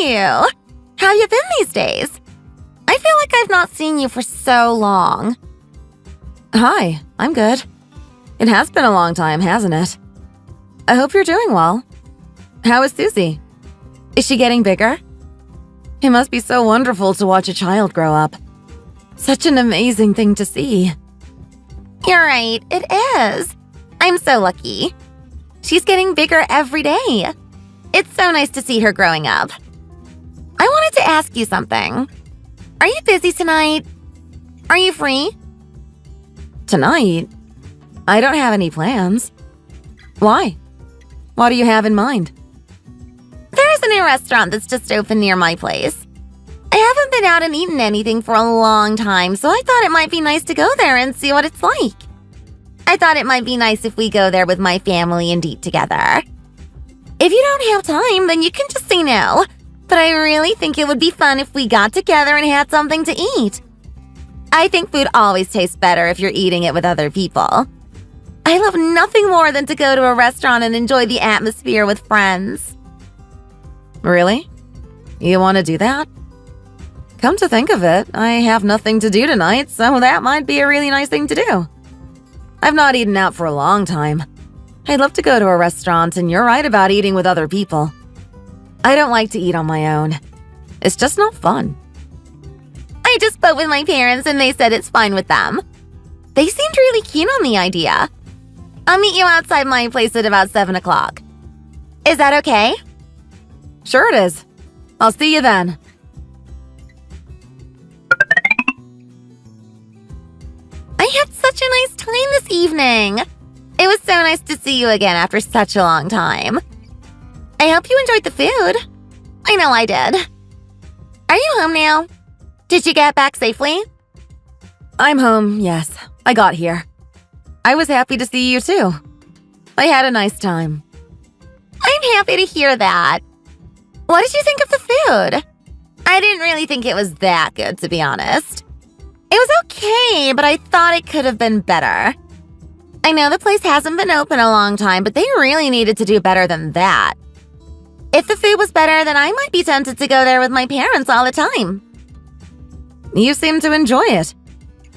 you. How you been these days? I feel like I've not seen you for so long. Hi, I'm good. It has been a long time, hasn't it? I hope you're doing well. How is Susie? Is she getting bigger? It must be so wonderful to watch a child grow up. Such an amazing thing to see. You're right, it is. I'm so lucky. She's getting bigger every day. It's so nice to see her growing up. I wanted to ask you something. Are you busy tonight? Are you free? Tonight? I don't have any plans. Why? What do you have in mind? There's a new restaurant that's just opened near my place. I haven't been out and eaten anything for a long time, so I thought it might be nice to go there and see what it's like. I thought it might be nice if we go there with my family and eat together. If you don't have time, then you can just say no. But I really think it would be fun if we got together and had something to eat. I think food always tastes better if you're eating it with other people. I love nothing more than to go to a restaurant and enjoy the atmosphere with friends. Really? You want to do that? Come to think of it, I have nothing to do tonight, so that might be a really nice thing to do. I've not eaten out for a long time. I'd love to go to a restaurant, and you're right about eating with other people. I don't like to eat on my own. It's just not fun. I just spoke with my parents and they said it's fine with them. They seemed really keen on the idea. I'll meet you outside my place at about 7 o'clock. Is that okay? Sure it is. I'll see you then. I had such a nice time this evening. It was so nice to see you again after such a long time. I hope you enjoyed the food. I know I did. Are you home now? Did you get back safely? I'm home, yes. I got here. I was happy to see you too. I had a nice time. I'm happy to hear that. What did you think of the food? I didn't really think it was that good, to be honest. It was okay, but I thought it could have been better. I know the place hasn't been open a long time, but they really needed to do better than that. If the food was better, then I might be tempted to go there with my parents all the time. You seem to enjoy it.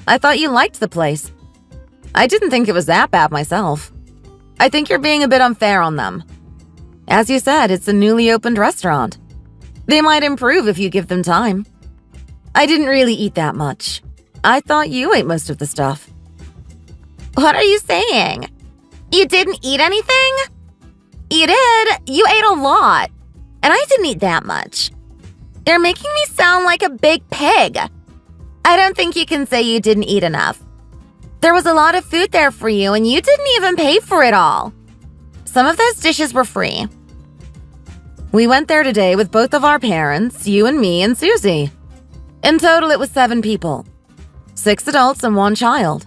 I thought you liked the place. I didn't think it was that bad myself. I think you're being a bit unfair on them. As you said, it's a newly opened restaurant. They might improve if you give them time. I didn't really eat that much. I thought you ate most of the stuff. What are you saying? You didn't eat anything? You did. You ate a lot. And I didn't eat that much. You're making me sound like a big pig. I don't think you can say you didn't eat enough. There was a lot of food there for you, and you didn't even pay for it all. Some of those dishes were free. We went there today with both of our parents, you and me and Susie. In total, it was 7 people. 6 adults and 1 child.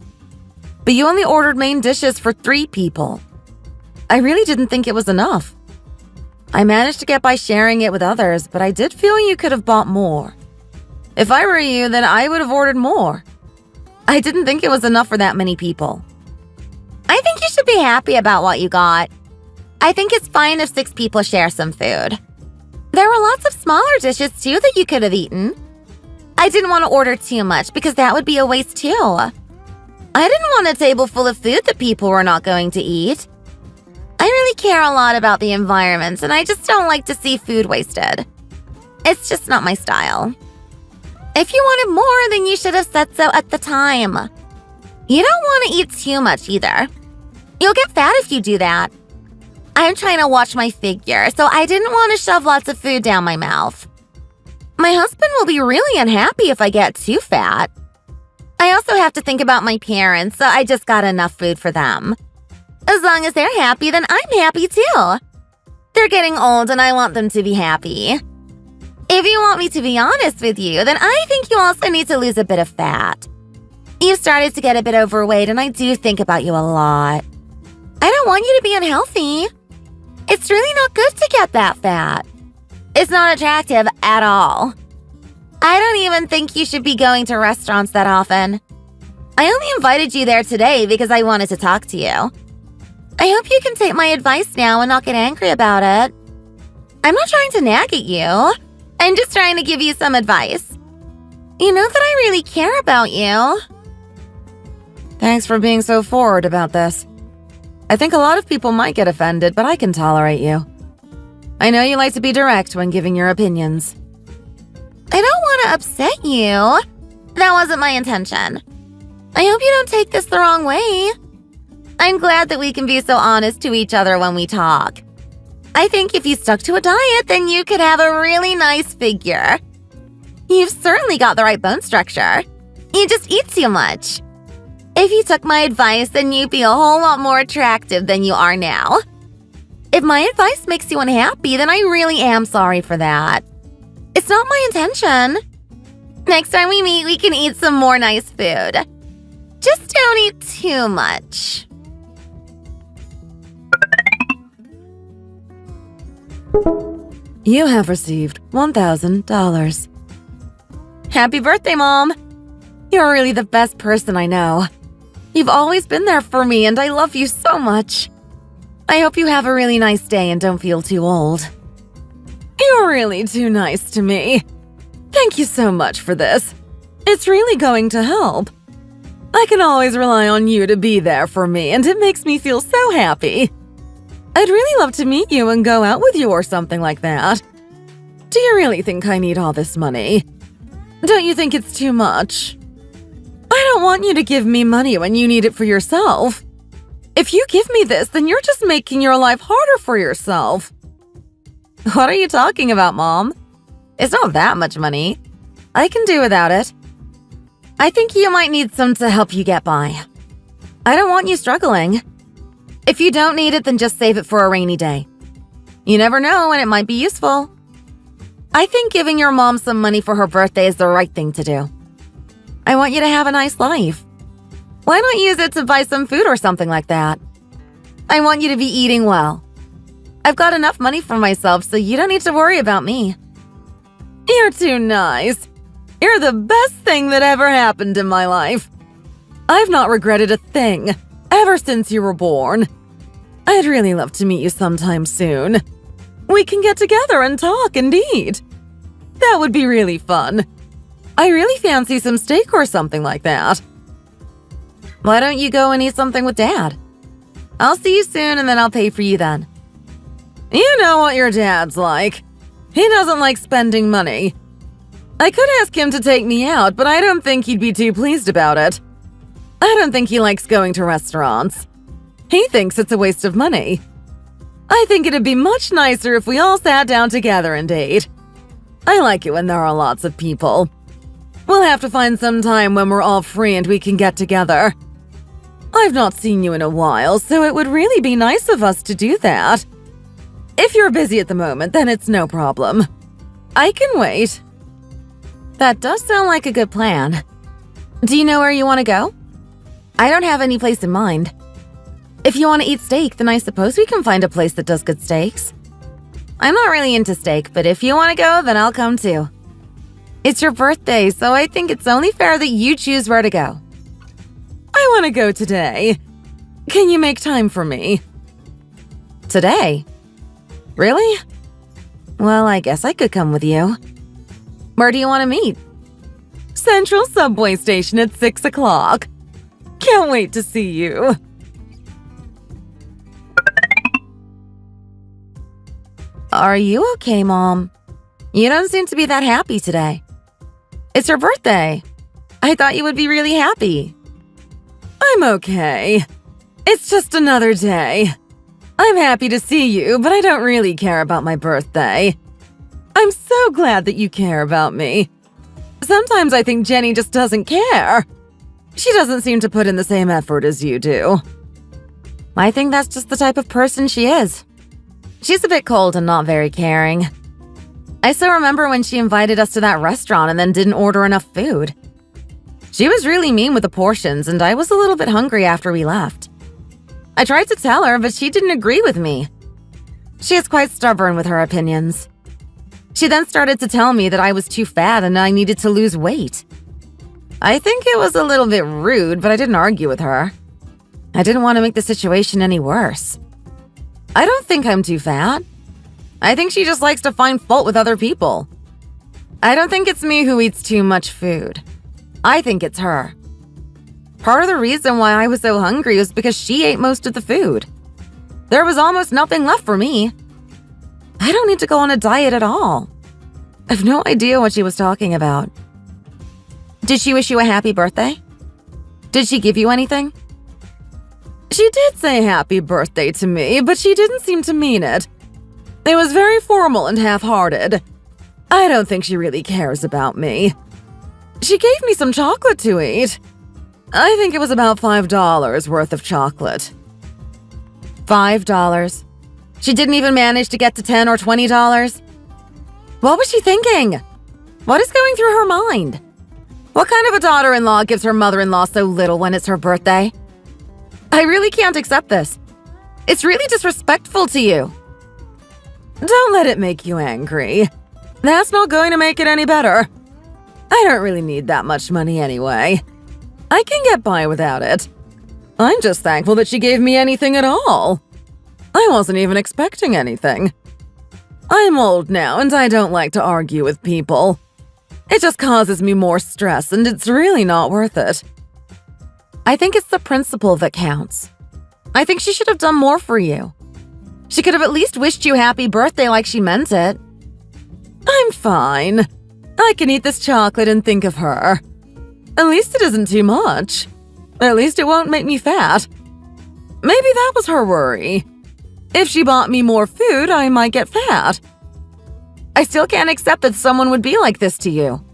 But you only ordered main dishes for 3 people. I really didn't think it was enough. I managed to get by sharing it with others, but I did feel you could have bought more. If I were you, then I would have ordered more. I didn't think it was enough for that many people. I think you should be happy about what you got. I think it's fine if 6 people share some food. There were lots of smaller dishes too that you could have eaten. I didn't want to order too much because that would be a waste too. I didn't want a table full of food that people were not going to eat. I really care a lot about the environment, and I just don't like to see food wasted. It's just not my style. If you wanted more, then you should have said so at the time. You don't want to eat too much either. You'll get fat if you do that. I'm trying to watch my figure, so I didn't want to shove lots of food down my mouth. My husband will be really unhappy if I get too fat. I also have to think about my parents, so I just got enough food for them. As long as they're happy, then I'm happy too. They're getting old and I want them to be happy. If you want me to be honest with you, then I think you also need to lose a bit of fat. You started to get a bit overweight and I do think about you a lot. I don't want you to be unhealthy. It's really not good to get that fat. It's not attractive at all. I don't even think you should be going to restaurants that often. I only invited you there today because I wanted to talk to you. I hope you can take my advice now and not get angry about it. I'm not trying to nag at you. I I'm just trying to give you some advice. You know that I really care about you. Thanks for being so forward about this. I think a lot of people might get offended, but I can tolerate you. I know you like to be direct when giving your opinions. I don't want to upset you. That wasn't my intention. I hope you don't take this the wrong way. I'm glad that we can be so honest to each other when we talk. I think if you stuck to a diet, then you could have a really nice figure. You've certainly got the right bone structure. You just eat too much. If you took my advice, then you'd be a whole lot more attractive than you are now. If my advice makes you unhappy, then I really am sorry for that. It's not my intention. Next time we meet, we can eat some more nice food. Just don't eat too much. You have received $1,000. Happy birthday, Mom! You're really the best person I know. You've always been there for me, and I love you so much. I hope you have a really nice day and don't feel too old. You're really too nice to me. Thank you so much for this. It's really going to help. I can always rely on you to be there for me, and it makes me feel so happy. I'd really love to meet you and go out with you or something like that. Do you really think I need all this money? Don't you think it's too much? I don't want you to give me money when you need it for yourself. If you give me this, then you're just making your life harder for yourself. What are you talking about, Mom? It's not that much money. I can do without it. I think you might need some to help you get by. I don't want you struggling. If you don't need it, then just save it for a rainy day. You never know, and it might be useful. I think giving your mom some money for her birthday is the right thing to do. I want you to have a nice life. Why not use it to buy some food or something like that? I want you to be eating well. I've got enough money for myself, so you don't need to worry about me. You're too nice. You're the best thing that ever happened in my life. I've not regretted a thing ever since you were born. I'd really love to meet you sometime soon. We can get together and talk and eat. That would be really fun. I really fancy some steak or something like that. Why don't you go and eat something with Dad? I'll see you soon and then I'll pay for you then. You know what your dad's like. He doesn't like spending money. I could ask him to take me out, but I don't think he'd be too pleased about it. I don't think he likes going to restaurants. He thinks it's a waste of money. I think it'd be much nicer if we all sat down together and ate. I like it when there are lots of people. We'll have to find some time when we're all free and we can get together. I've not seen you in a while, so it would really be nice of us to do that. If you're busy at the moment, then it's no problem. I can wait. That does sound like a good plan. Do you know where you want to go? I don't have any place in mind. If you want to eat steak, then I suppose we can find a place that does good steaks. I'm not really into steak, but if you want to go, then I'll come too. It's your birthday, so I think it's only fair that you choose where to go. I want to go today. Can you make time for me? Today? Really? Well, I guess I could come with you. Where do you want to meet? Central Subway Station at 6 o'clock. Can't wait to see you. Are you okay, Mom? You don't seem to be that happy today. It's your birthday. I thought you would be really happy. I'm okay. It's just another day. I'm happy to see you, but I don't really care about my birthday. I'm so glad that you care about me. Sometimes I think Jenny just doesn't care. She doesn't seem to put in the same effort as you do. I think that's just the type of person she is. She's a bit cold and not very caring. I still remember when she invited us to that restaurant and then didn't order enough food. She was really mean with the portions, and I was a little bit hungry after we left. I tried to tell her, but she didn't agree with me. She is quite stubborn with her opinions. She then started to tell me that I was too fat and I needed to lose weight. I think it was a little bit rude, but I didn't argue with her. I didn't want to make the situation any worse. I don't think I'm too fat. I think she just likes to find fault with other people. I don't think it's me who eats too much food. I think it's her. Part of the reason why I was so hungry was because she ate most of the food. There was almost nothing left for me. I don't need to go on a diet at all. I have no idea what she was talking about. Did she wish you a happy birthday? Did she give you anything? She did say happy birthday to me, but she didn't seem to mean it. It was very formal and half-hearted. I don't think she really cares about me. She gave me some chocolate to eat. I think it was about $5 worth of chocolate. $5? She didn't even manage to get to $10 or $20? What was she thinking? What is going through her mind? What kind of a daughter-in-law gives her mother-in-law so little when it's her birthday? I really can't accept this. It's really disrespectful to you. Don't let it make you angry. That's not going to make it any better. I don't really need that much money anyway. I can get by without it. I'm just thankful that she gave me anything at all. I wasn't even expecting anything. I'm old now and I don't like to argue with people. It just causes me more stress and it's really not worth it. I think it's the principle that counts. I think she should have done more for you. She could have at least wished you happy birthday like she meant it. I'm fine. I can eat this chocolate and think of her. At least it isn't too much. At least it won't make me fat. Maybe that was her worry. If she bought me more food, I might get fat. I still can't accept that someone would be like this to you.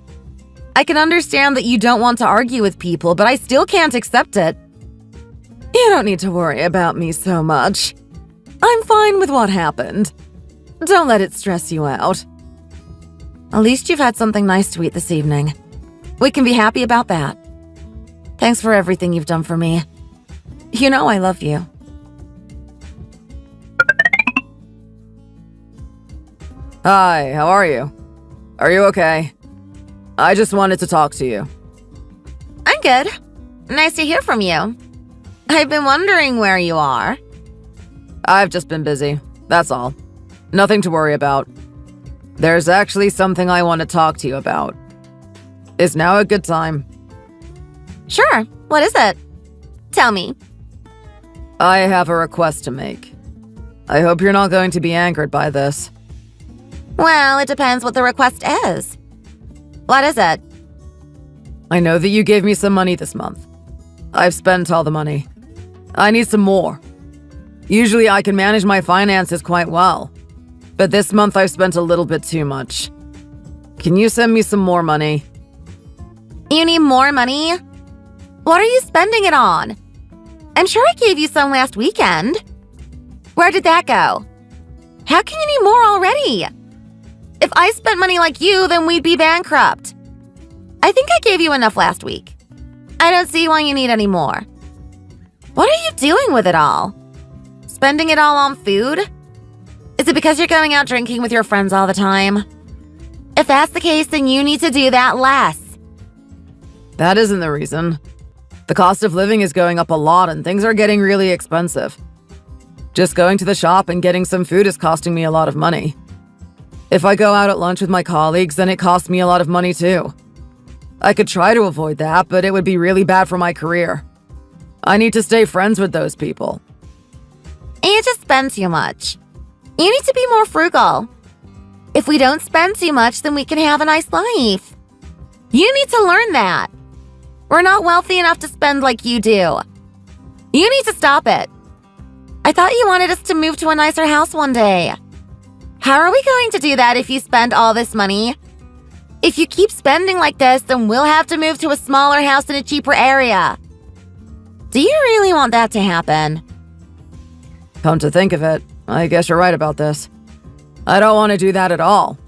I can understand that you don't want to argue with people, but I still can't accept it. You don't need to worry about me so much. I'm fine with what happened. Don't let it stress you out. At least you've had something nice to eat this evening. We can be happy about that. Thanks for everything you've done for me. You know I love you. Hi, how are you? Are you okay? I just wanted to talk to you. I'm good. Nice to hear from you. I've been wondering where you are. I've just been busy, that's all. Nothing to worry about. There's actually something I want to talk to you about. Is now a good time? Sure. What is it? Tell me. I have a request to make. I hope you're not going to be angered by this. Well, it depends what the request is. What is it? I know that you gave me some money this month. I've spent all the money. I need some more. Usually I can manage my finances quite well, but this month I've spent a little bit too much. Can you send me some more money? You need more money? What are you spending it on? I'm sure I gave you some last weekend. Where did that go? How can you need more already? If I spent money like you, then we'd be bankrupt. I think I gave you enough last week. I don't see why you need any more. What are you doing with it all? Spending it all on food? Is it because you're going out drinking with your friends all the time? If that's the case, then you need to do that less. That isn't the reason. The cost of living is going up a lot and things are getting really expensive. Just going to the shop and getting some food is costing me a lot of money. If I go out at lunch with my colleagues, then it costs me a lot of money too. I could try to avoid that, but it would be really bad for my career. I need to stay friends with those people. You just spend too much. You need to be more frugal. If we don't spend too much, then we can have a nice life. You need to learn that. We're not wealthy enough to spend like you do. You need to stop it. I thought you wanted us to move to a nicer house one day. How are we going to do that if you spend all this money? If you keep spending like this, then we'll have to move to a smaller house in a cheaper area. Do you really want that to happen? Come to think of it, I guess you're right about this. I don't want to do that at all.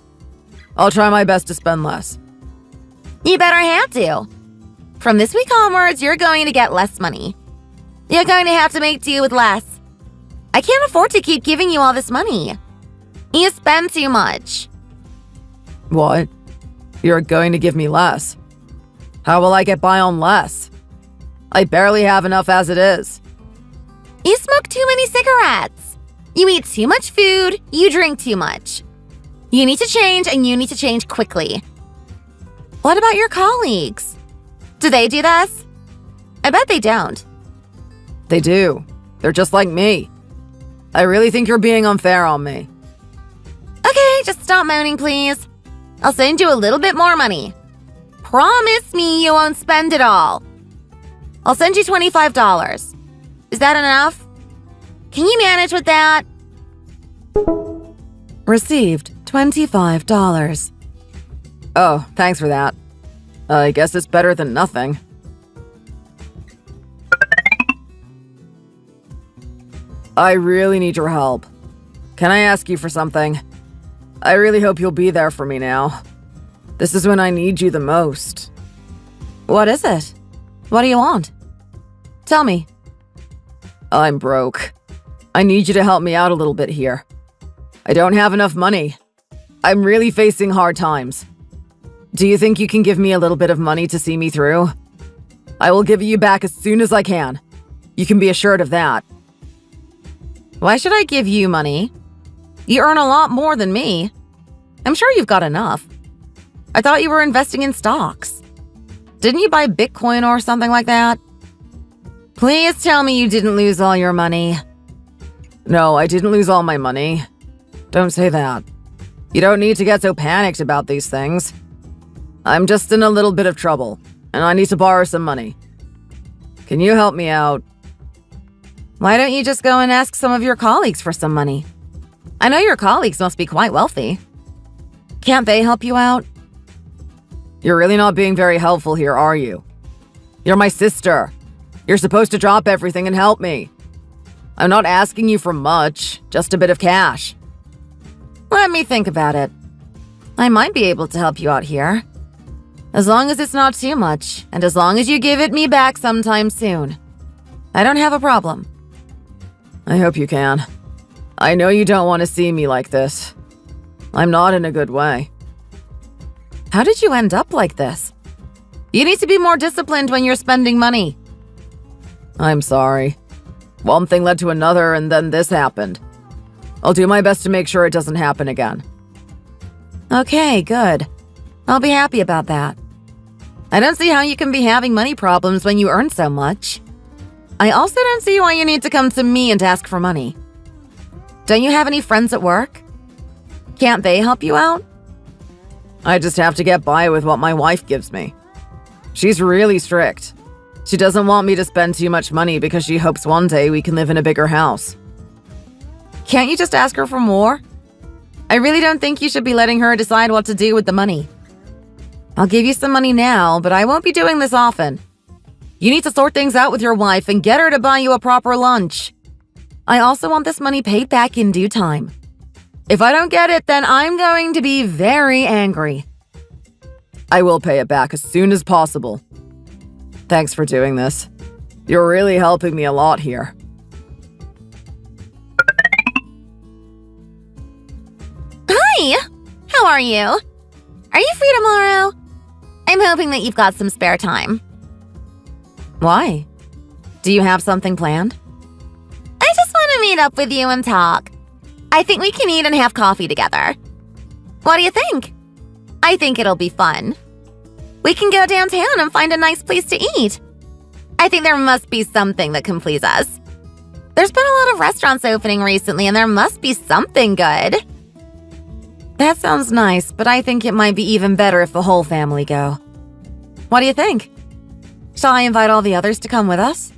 I'll try my best to spend less. You better have to. From this week onwards, you're going to get less money. You're going to have to make do with less. I can't afford to keep giving you all this money. You spend too much. What? You're going to give me less? How will I get by on less? I barely have enough as it is. You smoke too many cigarettes. You eat too much food. You drink too much. You need to change, and you need to change quickly. What about your colleagues? Do they do this? I bet they don't. They do. They're just like me. I really think you're being unfair on me. Okay, just stop moaning, please. I'll send you a little bit more money. Promise me you won't spend it all. I'll send you $25. Is that enough? Can you manage with that? Received $25. Oh, thanks for that. I guess it's better than nothing. I really need your help. Can I ask you for something? I really hope you'll be there for me now. This is when I need you the most. What is it? What do you want? Tell me. I'm broke. I need you to help me out a little bit here. I don't have enough money. I'm really facing hard times. Do you think you can give me a little bit of money to see me through? I will give it you back as soon as I can. You can be assured of that. Why should I give you money? You earn a lot more than me. I'm sure you've got enough. I thought you were investing in stocks. Didn't you buy Bitcoin or something like that? Please tell me you didn't lose all your money. No, I didn't lose all my money. Don't say that. You don't need to get so panicked about these things. I'm just in a little bit of trouble, and I need to borrow some money. Can you help me out? Why don't you just go and ask some of your colleagues for some money? I know your colleagues must be quite wealthy. Can't they help you out? You're really not being very helpful here, are you? You're my sister. You're supposed to drop everything and help me. I'm not asking you for much, just a bit of cash. Let me think about it. I might be able to help you out here. As long as it's not too much, and as long as you give it me back sometime soon. I don't have a problem. I hope you can. I know you don't want to see me like this. I'm not in a good way. How did you end up like this? You need to be more disciplined when you're spending money. I'm sorry. One thing led to another, and then this happened. I'll do my best to make sure it doesn't happen again. Okay, good. I'll be happy about that. I don't see how you can be having money problems when you earn so much. I also don't see why you need to come to me and ask for money. Don't you have any friends at work? Can't they help you out? I just have to get by with what my wife gives me. She's really strict. She doesn't want me to spend too much money because she hopes one day we can live in a bigger house. Can't you just ask her for more? I really don't think you should be letting her decide what to do with the money. I'll give you some money now, but I won't be doing this often. You need to sort things out with your wife and get her to buy you a proper lunch. I also want this money paid back in due time. If I don't get it, then I'm going to be very angry. I will pay it back as soon as possible. Thanks for doing this. You're really helping me a lot here. Hi! How are you? Are you free tomorrow? I'm hoping that you've got some spare time. Why? Do you have something planned? I just want to meet up with you and talk. I think we can eat and have coffee together. What do you think? I think it'll be fun. We can go downtown and find a nice place to eat. I think there must be something that can please us. There's been a lot of restaurants opening recently, and there must be something good. That sounds nice, but I think it might be even better if the whole family go. What do you think? Shall I invite all the others to come with us?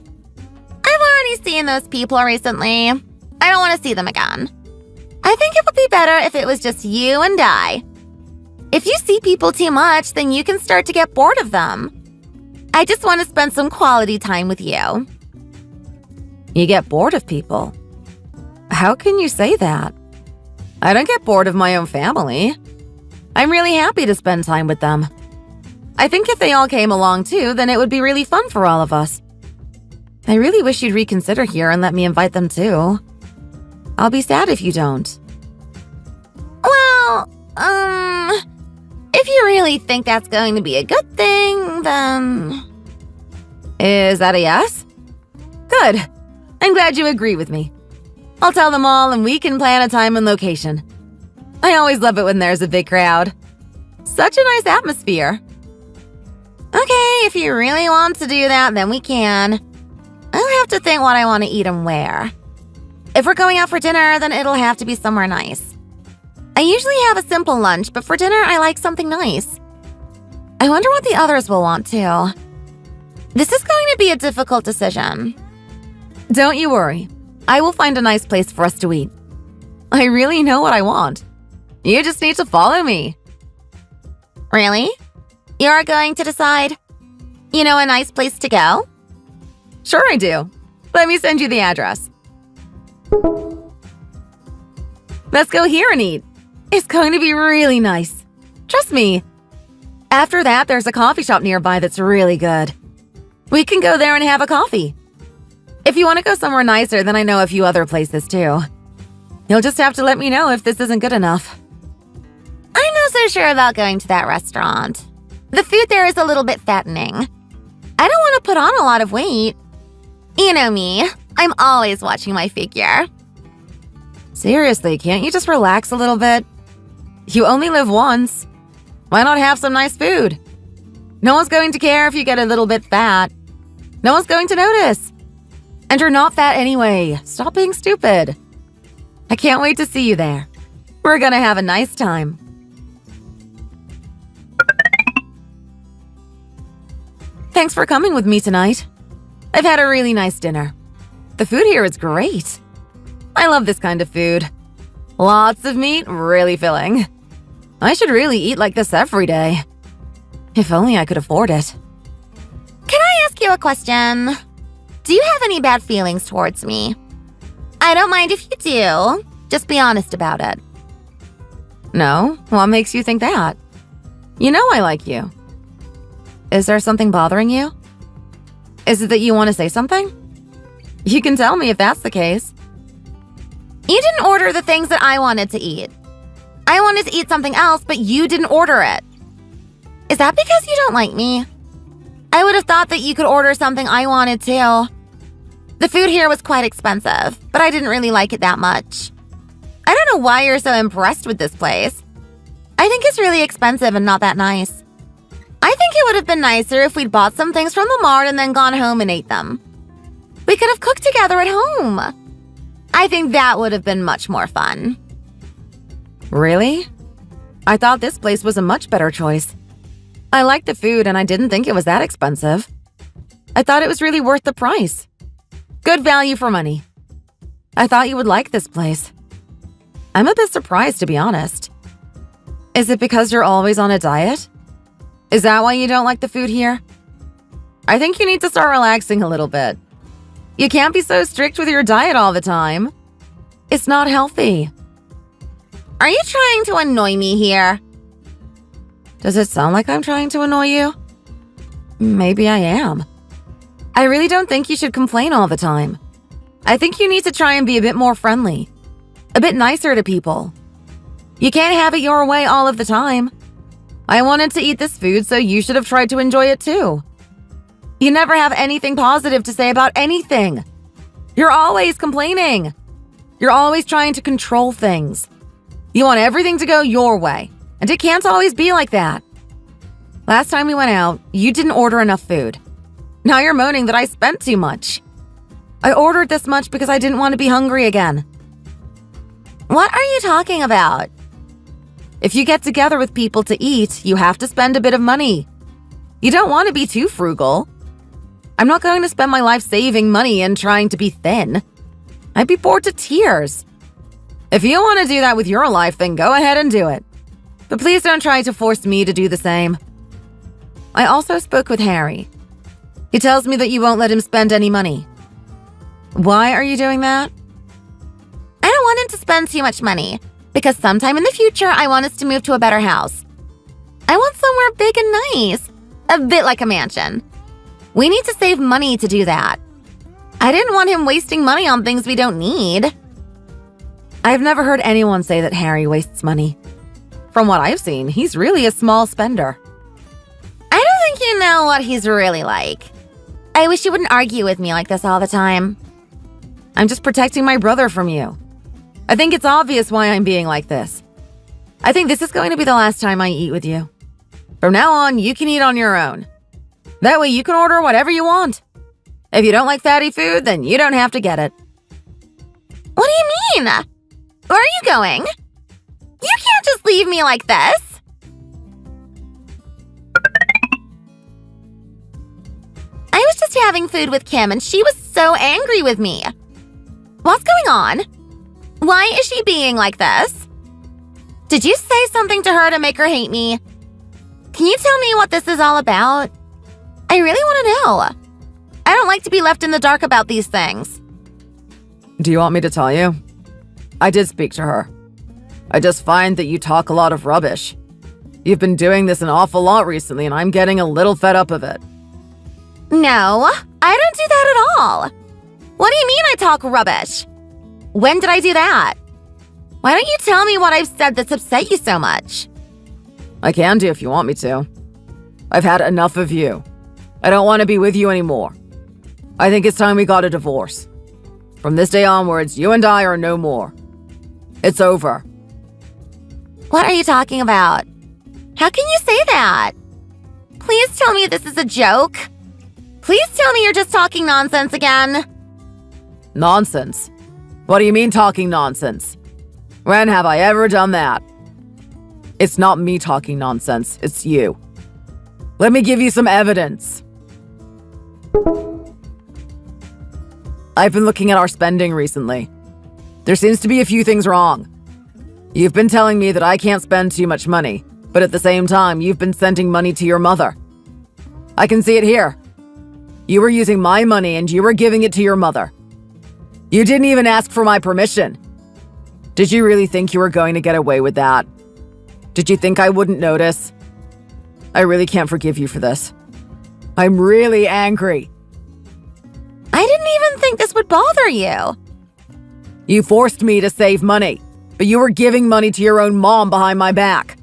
I've already seen those people recently. I don't want to see them again. I think it would be better if it was just you and I. If you see people too much, then you can start to get bored of them. I just want to spend some quality time with you. You get bored of people? How can you say that? I don't get bored of my own family. I'm really happy to spend time with them. I think if they all came along too, then it would be really fun for all of us. I really wish you'd reconsider here and let me invite them too. I'll be sad if you don't. Well, if you really think that's going to be a good thing, then... Is that a yes? Good. I'm glad you agree with me. I'll tell them all and we can plan a time and location. I always love it when there's a big crowd. Such a nice atmosphere. Okay, if you really want to do that, then we can. I'll have to think what I want to eat and where. If we're going out for dinner, then it'll have to be somewhere nice. I usually have a simple lunch, but for dinner, I like something nice. I wonder what the others will want too. This is going to be a difficult decision. Don't you worry. I will find a nice place for us to eat. I really know what I want. You just need to follow me. Really? You're going to decide? You know a nice place to go? Sure I do. Let me send you the address. Let's go here and eat. It's going to be really nice. Trust me. After that, there's a coffee shop nearby that's really good. We can go there and have a coffee. If you want to go somewhere nicer, then I know a few other places too. You'll just have to let me know if this isn't good enough. I'm not so sure about going to that restaurant. The food there is a little bit fattening. I don't want to put on a lot of weight. You know me, I'm always watching my figure. Seriously, can't you just relax a little bit? You only live once. Why not have some nice food? No one's going to care if you get a little bit fat. No one's going to notice. And you're not fat anyway. Stop being stupid. I can't wait to see you there. We're gonna have a nice time. Thanks for coming with me tonight. I've had a really nice dinner. The food here is great. I love this kind of food. Lots of meat, really filling. I should really eat like this every day. If only I could afford it. Can I ask you a question? Do you have any bad feelings towards me? I don't mind if you do. Just be honest about it. No? What makes you think that? You know I like you. Is there something bothering you? Is it that you want to say something? You can tell me if that's the case. You didn't order the things that I wanted to eat. I wanted to eat something else, but you didn't order it. Is that because you don't like me? I would have thought that you could order something I wanted too. The food here was quite expensive, but I didn't really like it that much. I don't know why you're so impressed with this place. I think it's really expensive and not that nice. I think it would have been nicer if we'd bought some things from the mart and then gone home and ate them. We could have cooked together at home. I think that would have been much more fun. Really? I thought this place was a much better choice. I liked the food and I didn't think it was that expensive. I thought it was really worth the price. Good value for money. I thought you would like this place. I'm a bit surprised, to be honest. Is it because you're always on a diet? Is that why you don't like the food here? I think you need to start relaxing a little bit. You can't be so strict with your diet all the time. It's not healthy. Are you trying to annoy me here? Does it sound like I'm trying to annoy you? Maybe I am. I really don't think you should complain all the time. I think you need to try and be a bit more friendly. A bit nicer to people. You can't have it your way all of the time. I wanted to eat this food, so you should have tried to enjoy it too. You never have anything positive to say about anything. You're always complaining. You're always trying to control things. You want everything to go your way, and it can't always be like that. Last time we went out, you didn't order enough food. Now you're moaning that I spent too much. I ordered this much because I didn't want to be hungry again. What are you talking about? If you get together with people to eat, you have to spend a bit of money. You don't want to be too frugal. I'm not going to spend my life saving money and trying to be thin. I'd be bored to tears. If you want to do that with your life, then go ahead and do it. But please don't try to force me to do the same. I also spoke with Harry. He tells me that you won't let him spend any money. Why are you doing that? I don't want him to spend too much money, because sometime in the future, I want us to move to a better house. I want somewhere big and nice, a bit like a mansion. We need to save money to do that. I didn't want him wasting money on things we don't need. I've never heard anyone say that Harry wastes money. From what I've seen, he's really a small spender. I don't think you know what he's really like. I wish you wouldn't argue with me like this all the time. I'm just protecting my brother from you. I think it's obvious why I'm being like this. I think this is going to be the last time I eat with you. From now on, you can eat on your own. That way you can order whatever you want. If you don't like fatty food, then you don't have to get it. What do you mean? Where are you going? You can't just leave me like this. I was just having food with Kim and she was so angry with me. What's going on? Why is she being like this? Did you say something to her to make her hate me? Can you tell me what this is all about? I really want to know. I don't like to be left in the dark about these things. Do you want me to tell you? I did speak to her. I just find that you talk a lot of rubbish. You've been doing this an awful lot recently, and I'm getting a little fed up of it. No, I don't do that at all. What do you mean I talk rubbish? When did I do that? Why don't you tell me what I've said that's upset you so much? I can do if you want me to. I've had enough of you. I don't want to be with you anymore. I think it's time we got a divorce. From this day onwards, you and I are no more. It's over. What are you talking about? How can you say that? Please tell me this is a joke. Please tell me you're just talking nonsense again. Nonsense? What do you mean talking nonsense? When have I ever done that? It's not me talking nonsense, it's you. Let me give you some evidence. I've been looking at our spending recently. There seems to be a few things wrong. You've been telling me that I can't spend too much money, but at the same time, you've been sending money to your mother. I can see it here. You were using my money and you were giving it to your mother. You didn't even ask for my permission. Did you really think you were going to get away with that? Did you think I wouldn't notice? I really can't forgive you for this. I'm really angry. I didn't even think this would bother you. You forced me to save money, but you were giving money to your own mom behind my back.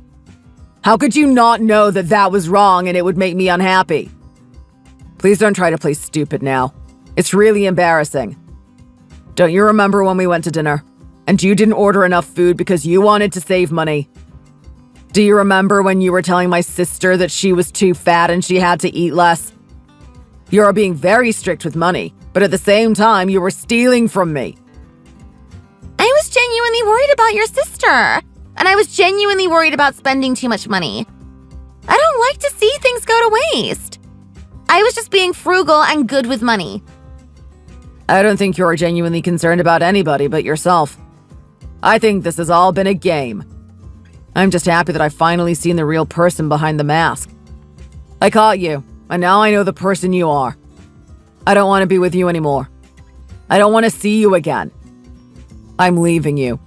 How could you not know that that was wrong and it would make me unhappy? Please don't try to play stupid now. It's really embarrassing. Don't you remember when we went to dinner and you didn't order enough food because you wanted to save money? Do you remember when you were telling my sister that she was too fat and she had to eat less? You're being very strict with money, but at the same time, you were stealing from me. I was genuinely worried about your sister, and I was genuinely worried about spending too much money. I don't like to see things go to waste. I was just being frugal and good with money. I don't think you're genuinely concerned about anybody but yourself. I think this has all been a game. I'm just happy that I've finally seen the real person behind the mask. I caught you, and now I know the person you are. I don't want to be with you anymore. I don't want to see you again. I'm leaving you.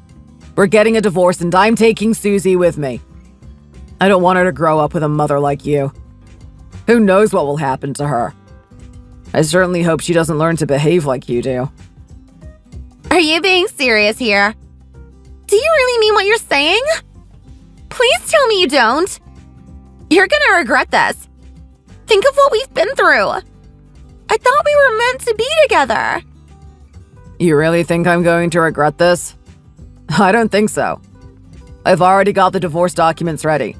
We're getting a divorce and I'm taking Susie with me. I don't want her to grow up with a mother like you. Who knows what will happen to her? I certainly hope she doesn't learn to behave like you do. Are you being serious here? Do you really mean what you're saying? Please tell me you don't. You're gonna regret this. Think of what we've been through. I thought we were meant to be together. You really think I'm going to regret this? I don't think so. I've already got the divorce documents ready.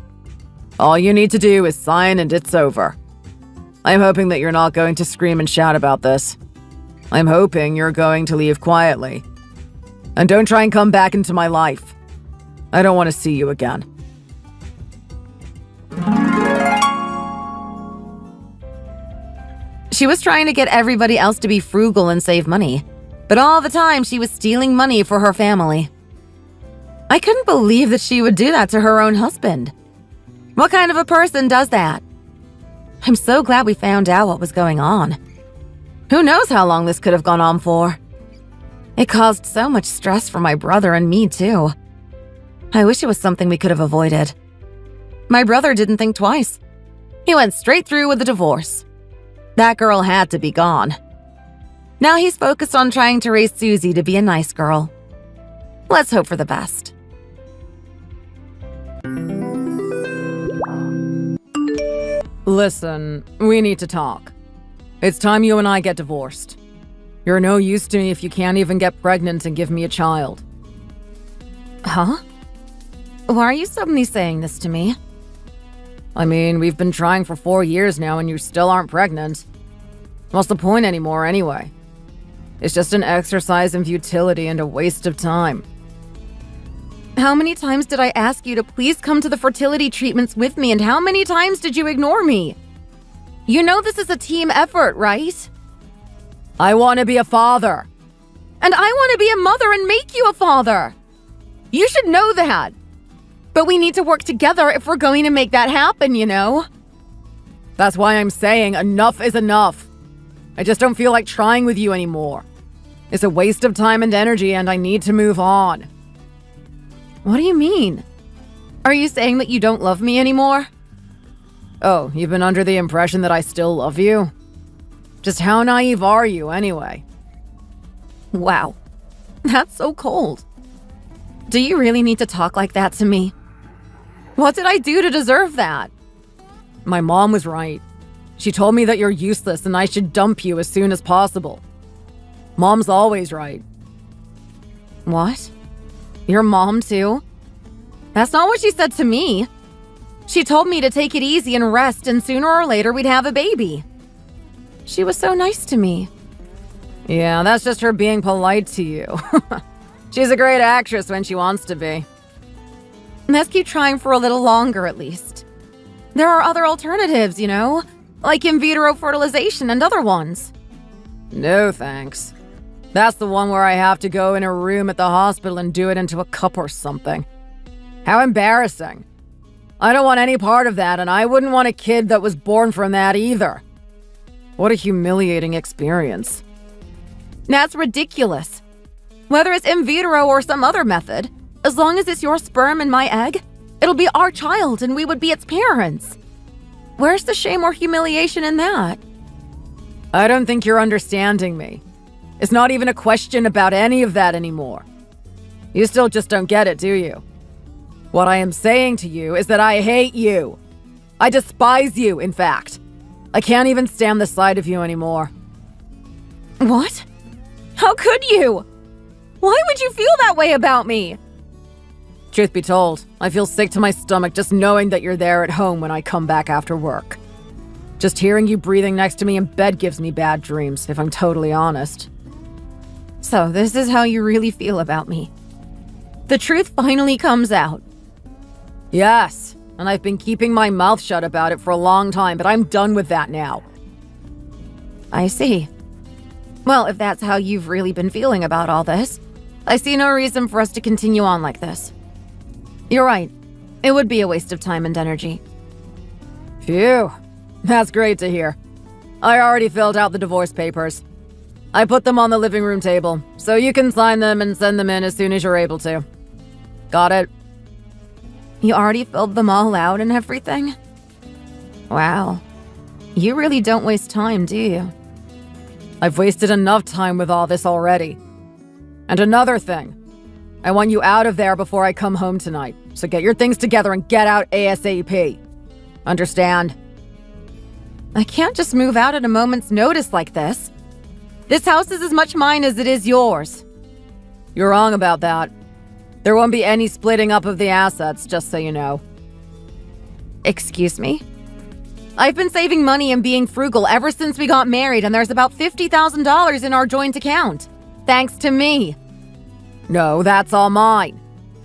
All you need to do is sign and it's over. I'm hoping that you're not going to scream and shout about this. I'm hoping you're going to leave quietly. And don't try and come back into my life. I don't want to see you again. She was trying to get everybody else to be frugal and save money, but all the time she was stealing money for her family. I couldn't believe that she would do that to her own husband. What kind of a person does that? I'm so glad we found out what was going on. Who knows how long this could have gone on for? It caused so much stress for my brother and me, too. I wish it was something we could have avoided. My brother didn't think twice. He went straight through with the divorce. That girl had to be gone. Now he's focused on trying to raise Susie to be a nice girl. Let's hope for the best. Listen, we need to talk. It's time you and I get divorced. You're no use to me if you can't even get pregnant and give me a child. Huh? Why are you suddenly saying this to me? I mean, we've been trying for 4 years now and you still aren't pregnant. What's the point anymore anyway? It's just an exercise in futility and a waste of time. How many times did I ask you to please come to the fertility treatments with me, and how many times did you ignore me? You know this is a team effort, right? I want to be a father. And I want to be a mother and make you a father. You should know that. But we need to work together if we're going to make that happen, you know? That's why I'm saying enough is enough. I just don't feel like trying with you anymore. It's a waste of time and energy, and I need to move on. What do you mean? Are you saying that you don't love me anymore? Oh, you've been under the impression that I still love you? Just how naive are you, anyway? Wow. That's so cold. Do you really need to talk like that to me? What did I do to deserve that? My mom was right. She told me that you're useless and I should dump you as soon as possible. Mom's always right. What? Your mom too? That's not what she said to me. She told me to take it easy and rest, and sooner or later we'd have a baby. She was so nice to me. Yeah, that's just her being polite to you. She's a great actress when she wants to be. Let's keep trying for a little longer at least. There are other alternatives, you know? Like in vitro fertilization and other ones. No thanks. That's the one where I have to go in a room at the hospital and do it into a cup or something. How embarrassing. I don't want any part of that, and I wouldn't want a kid that was born from that either. What a humiliating experience. That's ridiculous. Whether it's in vitro or some other method, as long as it's your sperm and my egg, it'll be our child and we would be its parents. Where's the shame or humiliation in that? I don't think you're understanding me. It's not even a question about any of that anymore. You still just don't get it, do you? What I am saying to you is that I hate you. I despise you, in fact. I can't even stand the sight of you anymore. What? How could you? Why would you feel that way about me? Truth be told, I feel sick to my stomach just knowing that you're there at home when I come back after work. Just hearing you breathing next to me in bed gives me bad dreams, if I'm totally honest. So this is how you really feel about me. The truth finally comes out. Yes, and I've been keeping my mouth shut about it for a long time, but I'm done with that now. I see. Well, if that's how you've really been feeling about all this, I see no reason for us to continue on like this. You're right. It would be a waste of time and energy. Phew. That's great to hear. I already filled out the divorce papers. I put them on the living room table, so you can sign them and send them in as soon as you're able to. Got it? You already filled them all out and everything? Wow. You really don't waste time, do you? I've wasted enough time with all this already. And another thing. I want you out of there before I come home tonight, so get your things together and get out ASAP. Understand? I can't just move out at a moment's notice like this. This house is as much mine as it is yours. You're wrong about that. There won't be any splitting up of the assets, just so you know. Excuse me? I've been saving money and being frugal ever since we got married, and there's about $50,000 in our joint account. Thanks to me. No, that's all mine.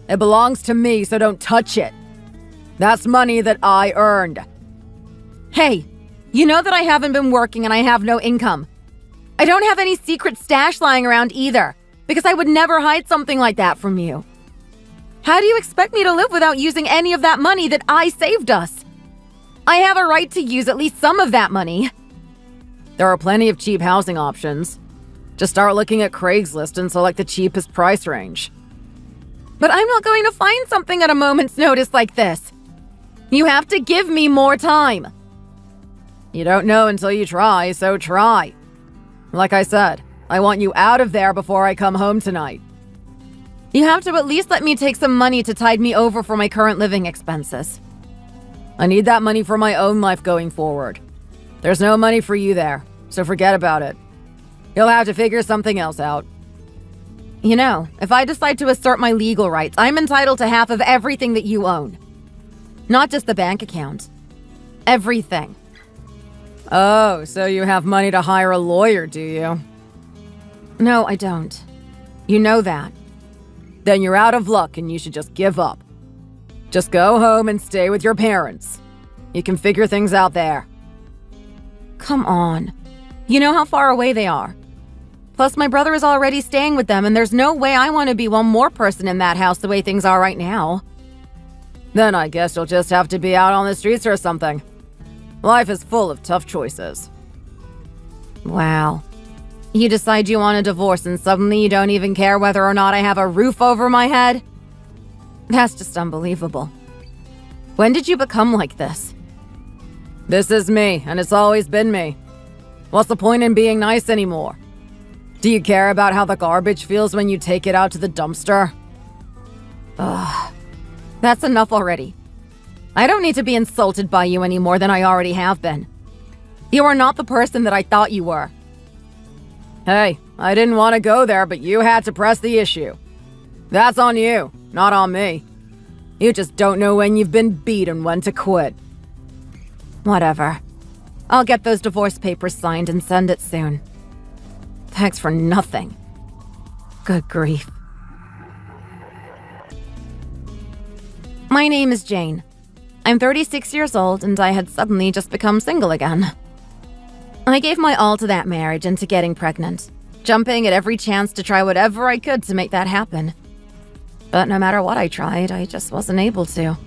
It belongs to me, so don't touch it. That's money that I earned. Hey, you know that I haven't been working and I have no income. I don't have any secret stash lying around either, because I would never hide something like that from you. How do you expect me to live without using any of that money that I saved us? I have a right to use at least some of that money. There are plenty of cheap housing options. Just start looking at Craigslist and select the cheapest price range. But I'm not going to find something at a moment's notice like this. You have to give me more time. You don't know until you try, so try. Like I said, I want you out of there before I come home tonight. You have to at least let me take some money to tide me over for my current living expenses. I need that money for my own life going forward. There's no money for you there, so forget about it. You'll have to figure something else out. You know, if I decide to assert my legal rights, I'm entitled to half of everything that you own. Not just the bank account. Everything. Oh, so you have money to hire a lawyer, do you? No, I don't. You know that. Then you're out of luck and you should just give up. Just go home and stay with your parents. You can figure things out there. Come on. You know how far away they are. Plus, my brother is already staying with them, and there's no way I want to be one more person in that house the way things are right now. Then I guess you'll just have to be out on the streets or something. Life is full of tough choices. Wow. You decide you want a divorce and suddenly you don't even care whether or not I have a roof over my head? That's just unbelievable. When did you become like this? This is me, and it's always been me. What's the point in being nice anymore? Do you care about how the garbage feels when you take it out to the dumpster? Ugh. That's enough already. I don't need to be insulted by you any more than I already have been. You are not the person that I thought you were. Hey, I didn't want to go there, but you had to press the issue. That's on you, not on me. You just don't know when you've been beat and when to quit. Whatever. I'll get those divorce papers signed and send it soon. Thanks for nothing. Good grief. My name is Jane. I'm 36 years old and I had suddenly just become single again. I gave my all to that marriage and to getting pregnant, jumping at every chance to try whatever I could to make that happen. But no matter what I tried, I just wasn't able to.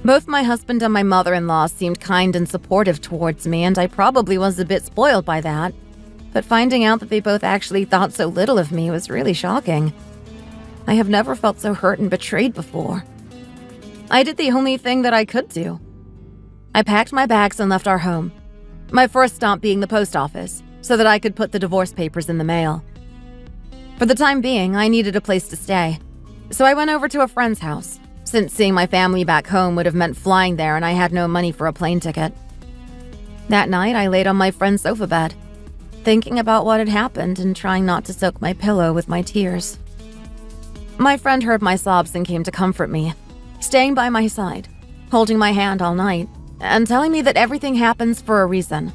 Both my husband and my mother-in-law seemed kind and supportive towards me, and I probably was a bit spoiled by that. But finding out that they both actually thought so little of me was really shocking. I have never felt so hurt and betrayed before. I did the only thing that I could do. I packed my bags and left our home, my first stop being the post office, so that I could put the divorce papers in the mail. For the time being, I needed a place to stay, so I went over to a friend's house, since seeing my family back home would have meant flying there and I had no money for a plane ticket. That night, I laid on my friend's sofa bed, thinking about what had happened and trying not to soak my pillow with my tears. My friend heard my sobs and came to comfort me, staying by my side, holding my hand all night, and telling me that everything happens for a reason.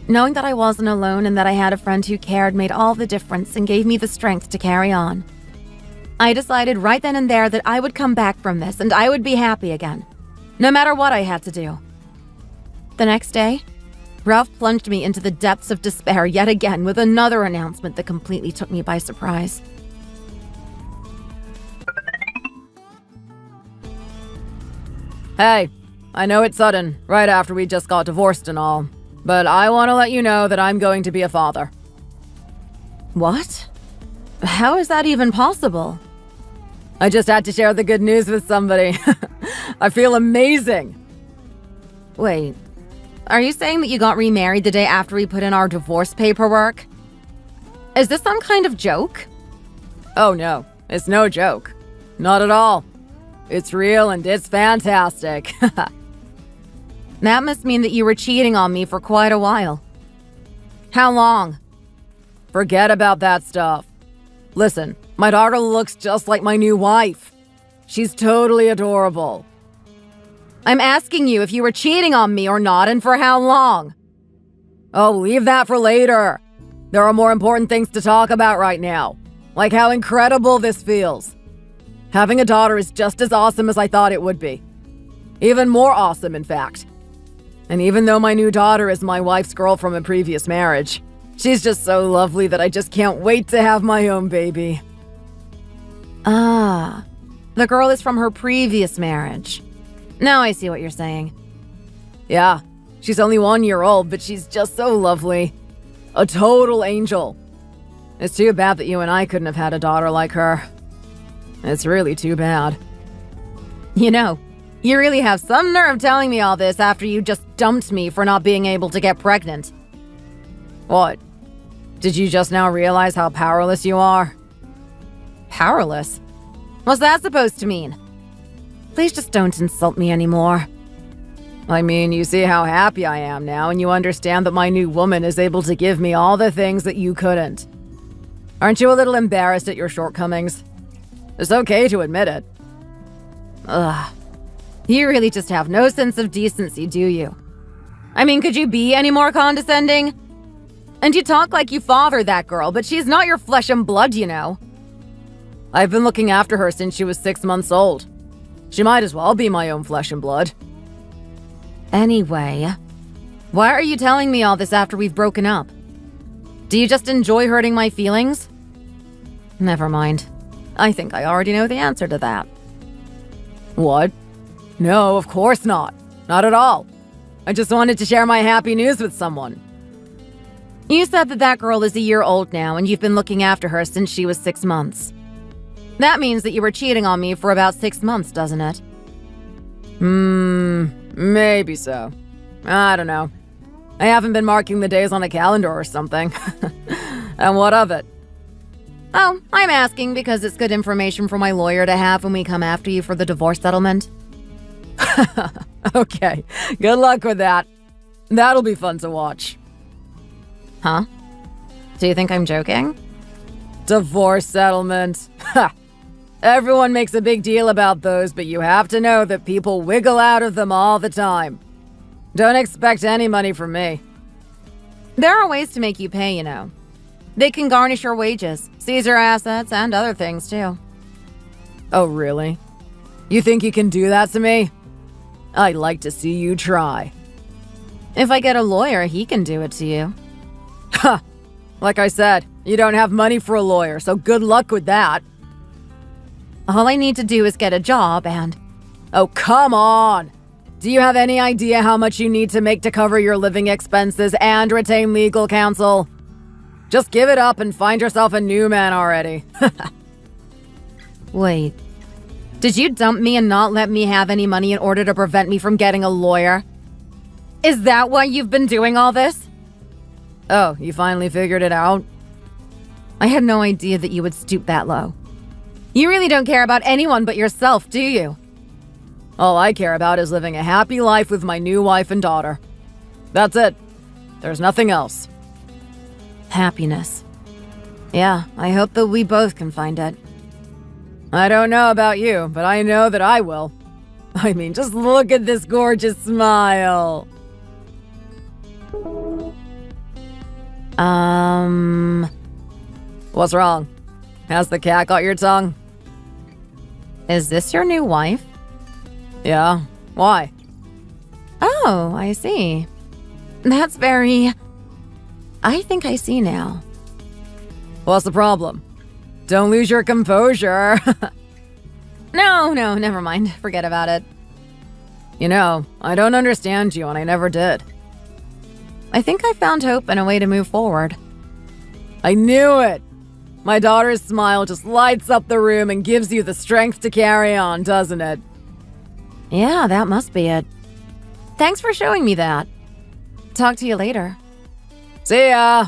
Knowing that I wasn't alone and that I had a friend who cared made all the difference and gave me the strength to carry on. I decided right then and there that I would come back from this and I would be happy again, no matter what I had to do. The next day, Ralph plunged me into the depths of despair yet again with another announcement that completely took me by surprise. Hey, I know it's sudden, right after we just got divorced and all, but I want to let you know that I'm going to be a father. What? How is that even possible? I just had to share the good news with somebody. I feel amazing. Wait, are you saying that you got remarried the day after we put in our divorce paperwork? Is this some kind of joke? Oh no, it's no joke. Not at all. It's real and it's fantastic. That must mean that you were cheating on me for quite a while. How long? Forget about that stuff. Listen, my daughter looks just like my new wife. She's totally adorable. I'm asking you if you were cheating on me or not and for how long. Oh, leave that for later. There are more important things to talk about right now, like how incredible this feels. Having a daughter is just as awesome as I thought it would be. Even more awesome, in fact. And even though my new daughter is my wife's girl from a previous marriage, she's just so lovely that I just can't wait to have my own baby. Ah, the girl is from her previous marriage. Now I see what you're saying. Yeah, she's only 1 year old, but she's just so lovely. A total angel. It's too bad that you and I couldn't have had a daughter like her. It's really too bad. You know, you really have some nerve telling me all this after you just dumped me for not being able to get pregnant. What? Did you just now realize how powerless you are? Powerless? What's that supposed to mean? Please just don't insult me anymore. I mean, you see how happy I am now, and you understand that my new woman is able to give me all the things that you couldn't. Aren't you a little embarrassed at your shortcomings? It's okay to admit it. Ugh. You really just have no sense of decency, do you? I mean, could you be any more condescending? And you talk like you fathered that girl, but she's not your flesh and blood, you know. I've been looking after her since she was 6 months old. She might as well be my own flesh and blood. Anyway, why are you telling me all this after we've broken up? Do you just enjoy hurting my feelings? Never mind. I think I already know the answer to that. What? No, of course not. Not at all. I just wanted to share my happy news with someone. You said that girl is a year old now, and you've been looking after her since she was 6 months. That means that you were cheating on me for about 6 months, doesn't it? Maybe so. I don't know. I haven't been marking the days on a calendar or something. And what of it? Oh, I'm asking because it's good information for my lawyer to have when we come after you for the divorce settlement. Okay, good luck with that. That'll be fun to watch. Huh? Do you think I'm joking? Divorce settlement. Ha! Everyone makes a big deal about those, but you have to know that people wiggle out of them all the time. Don't expect any money from me. There are ways to make you pay, you know. They can garnish your wages, seize your assets, and other things, too. Oh, really? You think you can do that to me? I'd like to see you try. If I get a lawyer, he can do it to you. Ha! Like I said, you don't have money for a lawyer, so good luck with that. All I need to do is get a job and... Oh, come on! Do you have any idea how much you need to make to cover your living expenses and retain legal counsel? Just give it up and find yourself a new man already. Wait. Did you dump me and not let me have any money in order to prevent me from getting a lawyer? Is that why you've been doing all this? Oh, you finally figured it out? I had no idea that you would stoop that low. You really don't care about anyone but yourself, do you? All I care about is living a happy life with my new wife and daughter. That's it. There's nothing else. Happiness. Yeah, I hope that we both can find it. I don't know about you, but I know that I will. I mean, just look at this gorgeous smile. What's wrong? Has the cat got your tongue? Is this your new wife? Yeah, why? Oh, I see. That's very... I think I see now. What's the problem? Don't lose your composure. No, never mind. Forget about it. You know, I don't understand you, and I never did. I think I found hope and a way to move forward. I knew it! My daughter's smile just lights up the room and gives you the strength to carry on, doesn't it? Yeah, that must be it. Thanks for showing me that. Talk to you later. See ya!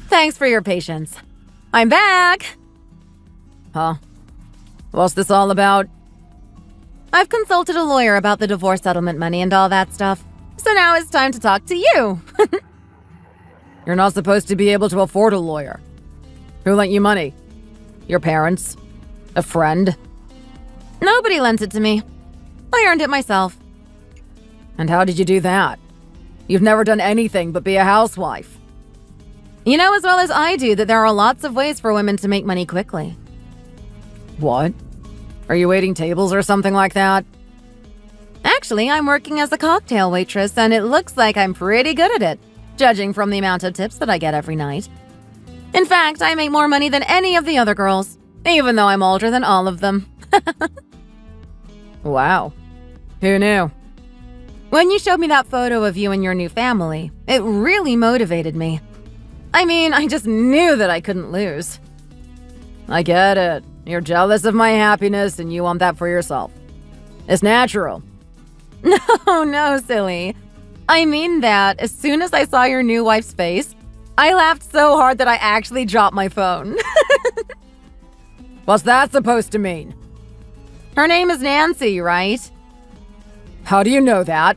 Thanks for your patience. I'm back! Huh? What's this all about? I've consulted a lawyer about the divorce settlement money and all that stuff. So now it's time to talk to you. You're not supposed to be able to afford a lawyer. Who lent you money? Your parents? A friend? Nobody lent it to me. I earned it myself. And how did you do that? You've never done anything but be a housewife. You know as well as I do that there are lots of ways for women to make money quickly. What? Are you waiting tables or something like that? Actually, I'm working as a cocktail waitress, and it looks like I'm pretty good at it, judging from the amount of tips that I get every night. In fact, I make more money than any of the other girls, even though I'm older than all of them. Wow. Who knew? When you showed me that photo of you and your new family, it really motivated me. I mean, I just knew that I couldn't lose. I get it. You're jealous of my happiness and you want that for yourself. It's natural. No, silly. I mean that as soon as I saw your new wife's face, I laughed so hard that I actually dropped my phone. What's that supposed to mean? Her name is Nancy, right? How do you know that?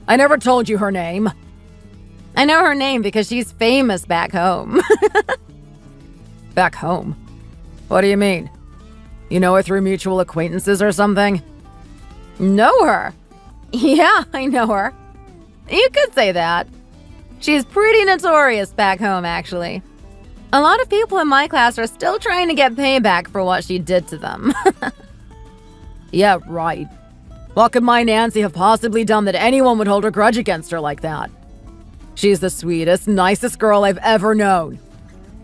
I never told you her name. I know her name because she's famous back home. Back home? What do you mean? You know her through mutual acquaintances or something? Know her? Yeah, I know her. You could say that. She's pretty notorious back home, actually. A lot of people in my class are still trying to get payback for what she did to them. Yeah, right. What could my Nancy have possibly done that anyone would hold a grudge against her like that? She's the sweetest, nicest girl I've ever known.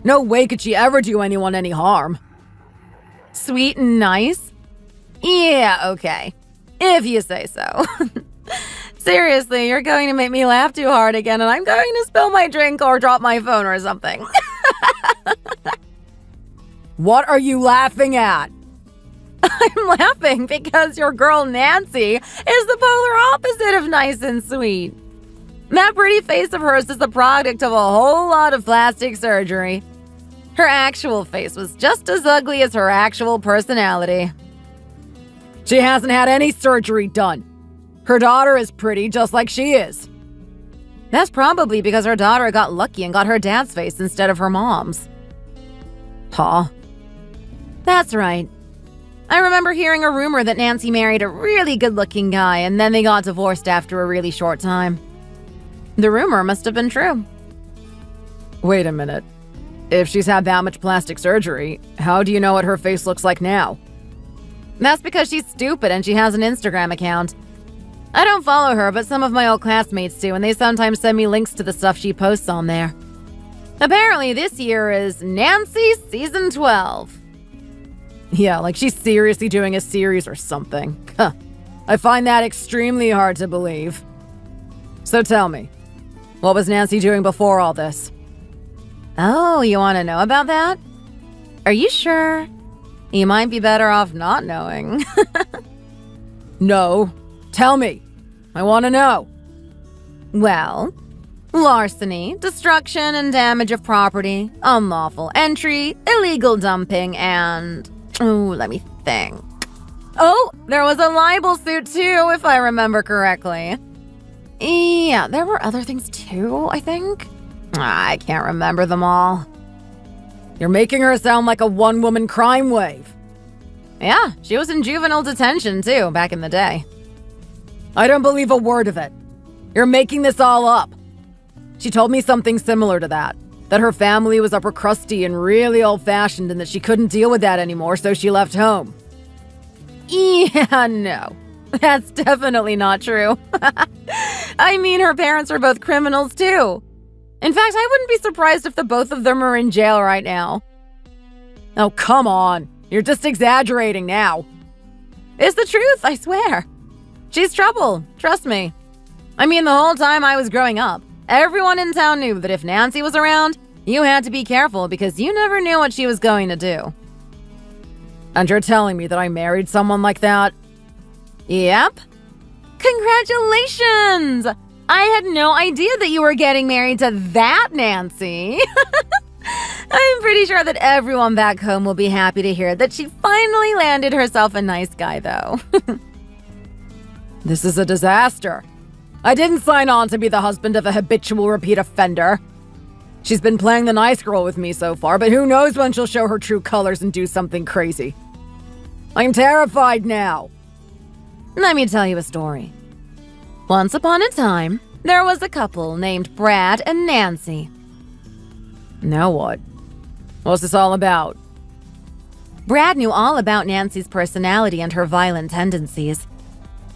No way could she ever do anyone any harm. Sweet and nice? Yeah, okay. If you say so. Seriously, you're going to make me laugh too hard again, and I'm going to spill my drink or drop my phone or something. What are you laughing at? I'm laughing because your girl Nancy is the polar opposite of nice and sweet. That pretty face of hers is the product of a whole lot of plastic surgery. Her actual face was just as ugly as her actual personality. She hasn't had any surgery done. Her daughter is pretty just like she is. That's probably because her daughter got lucky and got her dad's face instead of her mom's. Huh? That's right. I remember hearing a rumor that Nancy married a really good-looking guy and then they got divorced after a really short time. The rumor must have been true. Wait a minute. If she's had that much plastic surgery, how do you know what her face looks like now? That's because she's stupid and she has an Instagram account. I don't follow her, but some of my old classmates do, and they sometimes send me links to the stuff she posts on there. Apparently, this year is Nancy Season 12. Yeah, like she's seriously doing a series or something. Huh. I find that extremely hard to believe. So tell me, what was Nancy doing before all this? Oh, you want to know about that? Are you sure? You might be better off not knowing. No. Tell me. I want to know. Well, larceny, destruction and damage of property, unlawful entry, illegal dumping, and... Oh, let me think. Oh, there was a libel suit too, if I remember correctly. Yeah, there were other things too, I think. I can't remember them all. You're making her sound like a one-woman crime wave. Yeah, she was in juvenile detention too, back in the day. I don't believe a word of it. You're making this all up. She told me something similar to that her family was upper crusty and really old-fashioned and that she couldn't deal with that anymore, so she left home. Yeah, no. That's definitely not true. I mean, her parents are both criminals too. In fact, I wouldn't be surprised if the both of them are in jail right now. Oh, come on. You're just exaggerating now. It's the truth, I swear. She's trouble, trust me. I mean, the whole time I was growing up, everyone in town knew that if Nancy was around, you had to be careful because you never knew what she was going to do. And you're telling me that I married someone like that? Yep. Congratulations! I had no idea that you were getting married to that Nancy. I'm pretty sure that everyone back home will be happy to hear that she finally landed herself a nice guy, though. This is a disaster. I didn't sign on to be the husband of a habitual repeat offender. She's been playing the nice girl with me so far, but who knows when she'll show her true colors and do something crazy. I'm terrified now. Let me tell you a story. Once upon a time, there was a couple named Brad and Nancy. Now what? What's this all about? Brad knew all about Nancy's personality and her violent tendencies.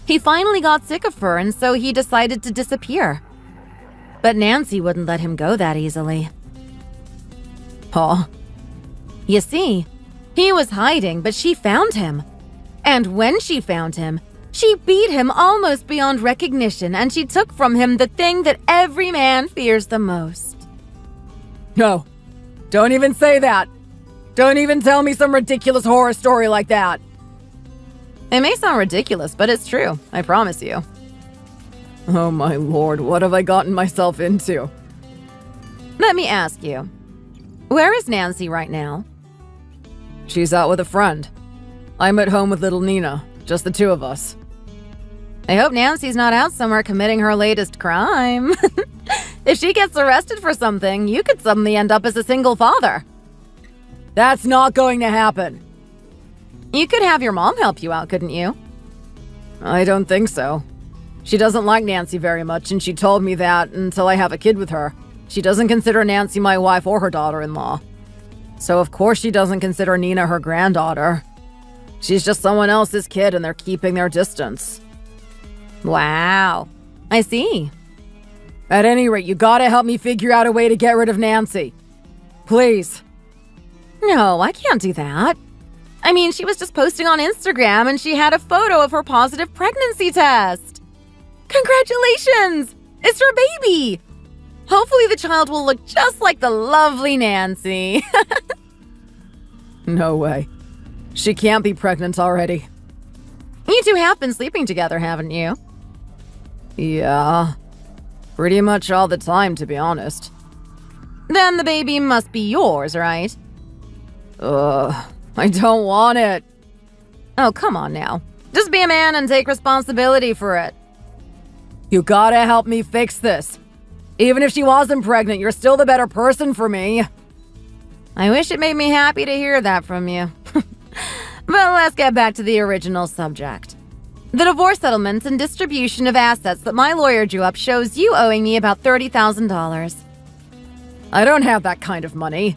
He finally got sick of her, and so he decided to disappear. But Nancy wouldn't let him go that easily. Huh? You see, he was hiding, but she found him. And when she found him, she beat him almost beyond recognition, and she took from him the thing that every man fears the most. No, don't even say that. Don't even tell me some ridiculous horror story like that. It may sound ridiculous, but it's true, I promise you. Oh my lord, what have I gotten myself into? Let me ask you, where is Nancy right now? She's out with a friend. I'm at home with little Nina, just the two of us. I hope Nancy's not out somewhere committing her latest crime. If she gets arrested for something, you could suddenly end up as a single father. That's not going to happen. You could have your mom help you out, couldn't you? I don't think so. She doesn't like Nancy very much, and she told me that until I have a kid with her. She doesn't consider Nancy my wife or her daughter-in-law. So of course she doesn't consider Nina her granddaughter. She's just someone else's kid and they're keeping their distance. Wow. I see. At any rate, you gotta help me figure out a way to get rid of Nancy. Please. No, I can't do that. I mean, she was just posting on Instagram and she had a photo of her positive pregnancy test. Congratulations! It's her baby! Hopefully the child will look just like the lovely Nancy. No way. She can't be pregnant already. You two have been sleeping together, haven't you? Yeah. Pretty much all the time, to be honest. Then the baby must be yours, right? I don't want it. Oh, come on now. Just be a man and take responsibility for it. You gotta help me fix this. Even if she wasn't pregnant, you're still the better person for me. I wish it made me happy to hear that from you. But let's get back to the original subject. The divorce settlement and distribution of assets that my lawyer drew up shows you owing me about $30,000. I don't have that kind of money.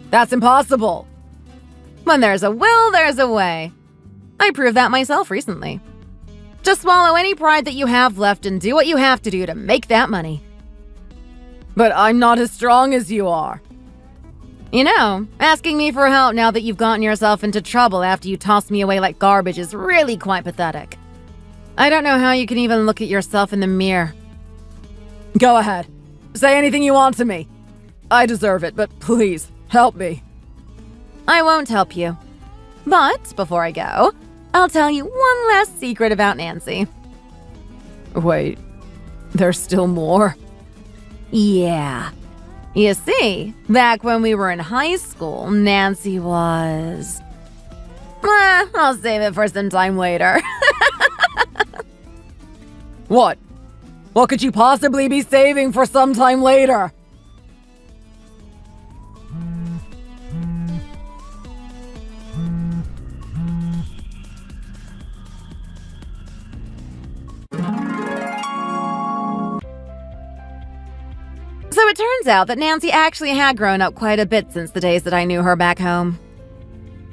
That's impossible. When there's a will, there's a way. I proved that myself recently. Just swallow any pride that you have left and do what you have to do to make that money. But I'm not as strong as you are. You know, asking me for help now that you've gotten yourself into trouble after you tossed me away like garbage is really quite pathetic. I don't know how you can even look at yourself in the mirror. Go ahead. Say anything you want to me. I deserve it, but please, help me. I won't help you. But before I go, I'll tell you one last secret about Nancy. Wait, there's still more? Yeah. You see, back when we were in high school, Nancy was... I'll save it for some time later. What? What could you possibly be saving for some time later? So it turns out that Nancy actually had grown up quite a bit since the days that I knew her back home.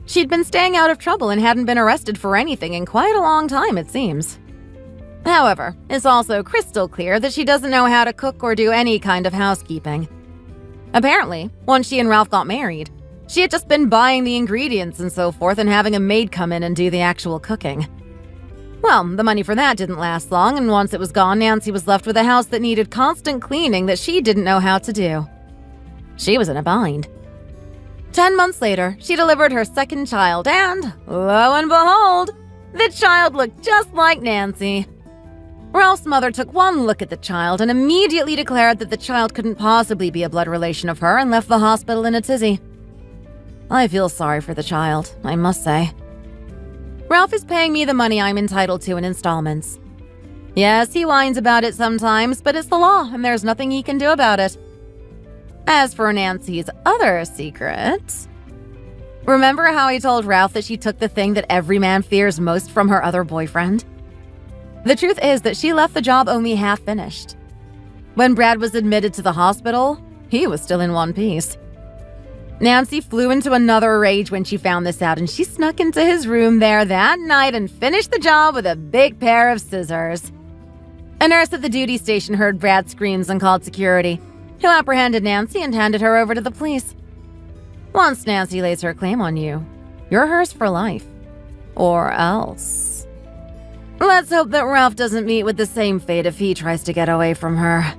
She'd been staying out of trouble and hadn't been arrested for anything in quite a long time, it seems. However, it's also crystal clear that she doesn't know how to cook or do any kind of housekeeping. Apparently, once she and Ralph got married, she had just been buying the ingredients and so forth and having a maid come in and do the actual cooking. Well, the money for that didn't last long, and once it was gone, Nancy was left with a house that needed constant cleaning that she didn't know how to do. She was in a bind. 10 months later, she delivered her second child, and lo and behold, the child looked just like Nancy. Ralph's mother took one look at the child and immediately declared that the child couldn't possibly be a blood relation of her and left the hospital in a tizzy. I feel sorry for the child, I must say. Ralph is paying me the money I'm entitled to in installments. Yes, he whines about it sometimes, but it's the law and there's nothing he can do about it. As for Nancy's other secret... Remember how I told Ralph that she took the thing that every man fears most from her other boyfriend? The truth is that she left the job only half finished. When Brad was admitted to the hospital, he was still in one piece. Nancy flew into another rage when she found this out, and she snuck into his room there that night and finished the job with a big pair of scissors. A nurse at the duty station heard Brad's screams and called security, who apprehended Nancy and handed her over to the police. Once Nancy lays her claim on you, you're hers for life. Or else. Let's hope that Ralph doesn't meet with the same fate if he tries to get away from her.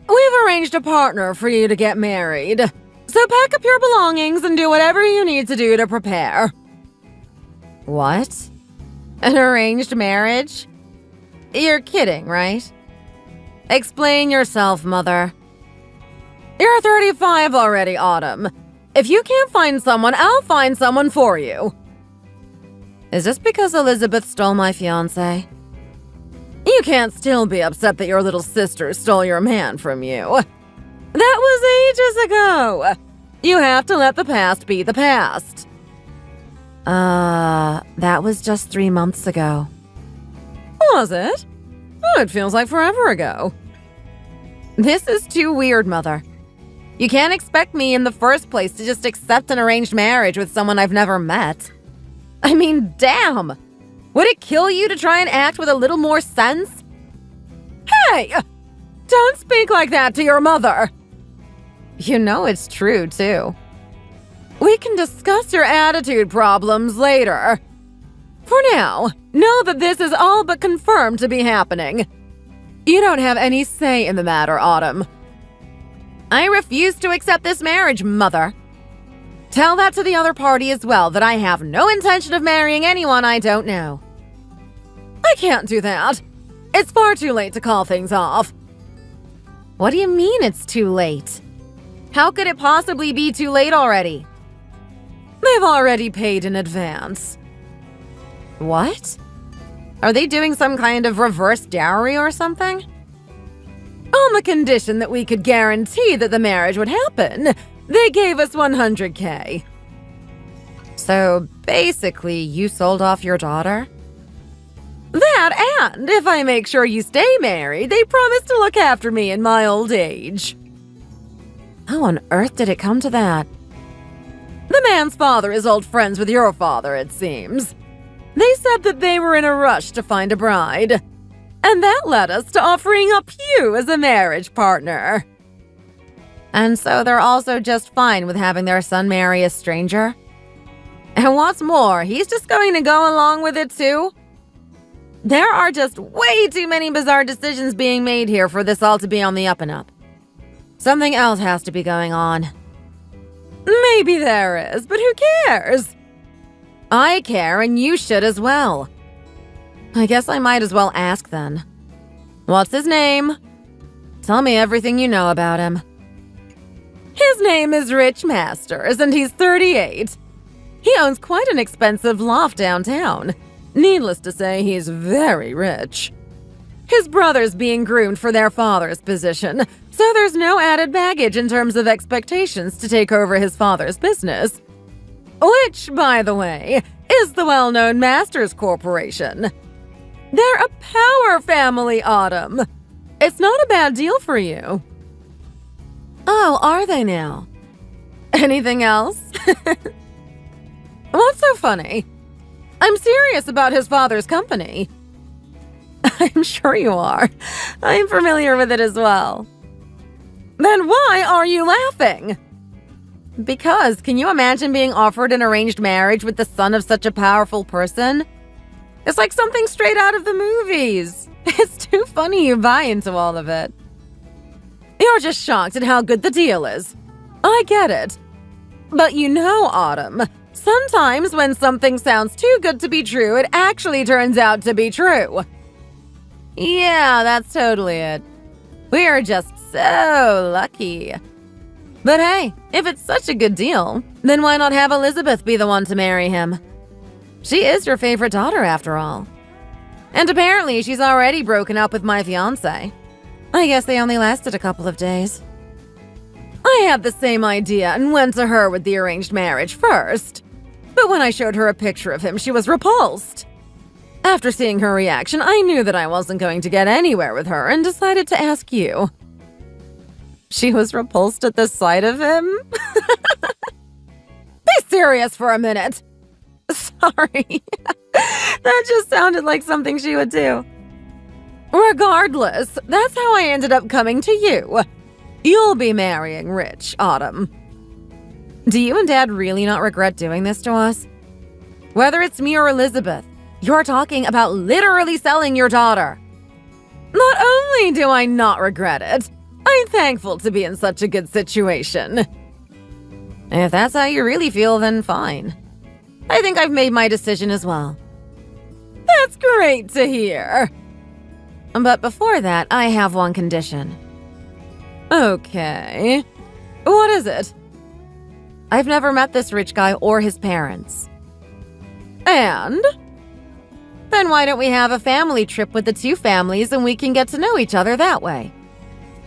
We've arranged a partner for you to get married. So pack up your belongings and do whatever you need to do to prepare. What? An arranged marriage? You're kidding, right? Explain yourself, Mother. You're 35 already, Autumn. If you can't find someone, I'll find someone for you. Is this because Elizabeth stole my fiancé? You can't still be upset that your little sister stole your man from you. That was ages ago. You have to let the past be the past. That was just 3 months ago. Was it? Oh, it feels like forever ago. This is too weird, Mother. You can't expect me in the first place to just accept an arranged marriage with someone I've never met. I mean, damn! Would it kill you to try and act with a little more sense? Hey! Don't speak like that to your mother! You know it's true, too. We can discuss your attitude problems later. For now, know that this is all but confirmed to be happening. You don't have any say in the matter, Autumn. I refuse to accept this marriage, Mother. Tell that to the other party as well, that I have no intention of marrying anyone I don't know. I can't do that. It's far too late to call things off. What do you mean it's too late? How could it possibly be too late already? They've already paid in advance. What? Are they doing some kind of reverse dowry or something? On the condition that we could guarantee that the marriage would happen, they gave us $100K. So basically, you sold off your daughter? That, and if I make sure you stay married, they promise to look after me in my old age. How on earth did it come to that? The man's father is old friends with your father, it seems. They said that they were in a rush to find a bride. And that led us to offering up you as a marriage partner. And so they're also just fine with having their son marry a stranger? And what's more, he's just going to go along with it too? There are just way too many bizarre decisions being made here for this all to be on the up and up. Something else has to be going on. Maybe there is, but who cares? I care, and you should as well. I guess I might as well ask then. What's his name? Tell me everything you know about him. His name is Rich Masters, and he's 38. He owns quite an expensive loft downtown. Needless to say, he's very rich. His brother's being groomed for their father's position, so there's no added baggage in terms of expectations to take over his father's business. Which, by the way, is the well-known Masters Corporation. They're a power family, Autumn. It's not a bad deal for you. Oh, are they now? Anything else? What's so funny? I'm serious about his father's company. I'm sure you are. I'm familiar with it as well. Then why are you laughing? Because, can you imagine being offered an arranged marriage with the son of such a powerful person? It's like something straight out of the movies. It's too funny you buy into all of it. You're just shocked at how good the deal is. I get it. But you know, Autumn, sometimes when something sounds too good to be true, it actually turns out to be true. Yeah, that's totally it. We are just so lucky. But hey, if it's such a good deal, then why not have Elizabeth be the one to marry him? She is your favorite daughter, after all. And apparently she's already broken up with my fiancé. I guess they only lasted a couple of days. I had the same idea and went to her with the arranged marriage first. But when I showed her a picture of him, she was repulsed. After seeing her reaction, I knew that I wasn't going to get anywhere with her and decided to ask you. She was repulsed at the sight of him? Be serious for a minute. Sorry. That just sounded like something she would do. Regardless, that's how I ended up coming to you. You'll be marrying Rich, Autumn. Do you and Dad really not regret doing this to us? Whether it's me or Elizabeth, you're talking about literally selling your daughter. Not only do I not regret it, I'm thankful to be in such a good situation. If that's how you really feel, then fine. I think I've made my decision as well. That's great to hear. But before that, I have one condition. Okay. What is it? I've never met this rich guy or his parents. And Then why don't we have a family trip with the two families and we can get to know each other that way?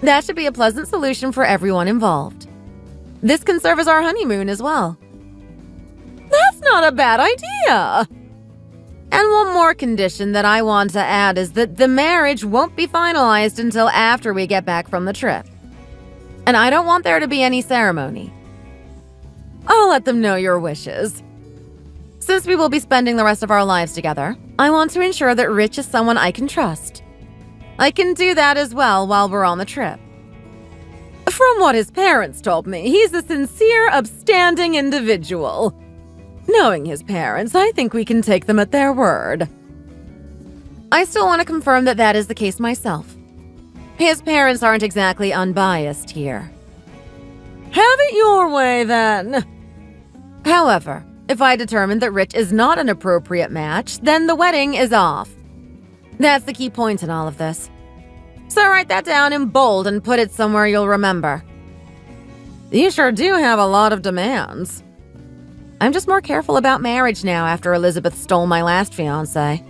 That should be a pleasant solution for everyone involved. This can serve as our honeymoon as well. That's not a bad idea! And one more condition that I want to add is that the marriage won't be finalized until after we get back from the trip. And I don't want there to be any ceremony. I'll let them know your wishes. Since we will be spending the rest of our lives together, I want to ensure that Rich is someone I can trust. I can do that as well while we're on the trip. From what his parents told me, he's a sincere, upstanding individual. Knowing his parents, I think we can take them at their word. I still want to confirm that that is the case myself. His parents aren't exactly unbiased here. Have it your way, then. However, if I determine that Rich is not an appropriate match, then the wedding is off. That's the key point in all of this. So write that down in bold and put it somewhere you'll remember. You sure do have a lot of demands. I'm just more careful about marriage now after Elizabeth stole my last fiancé.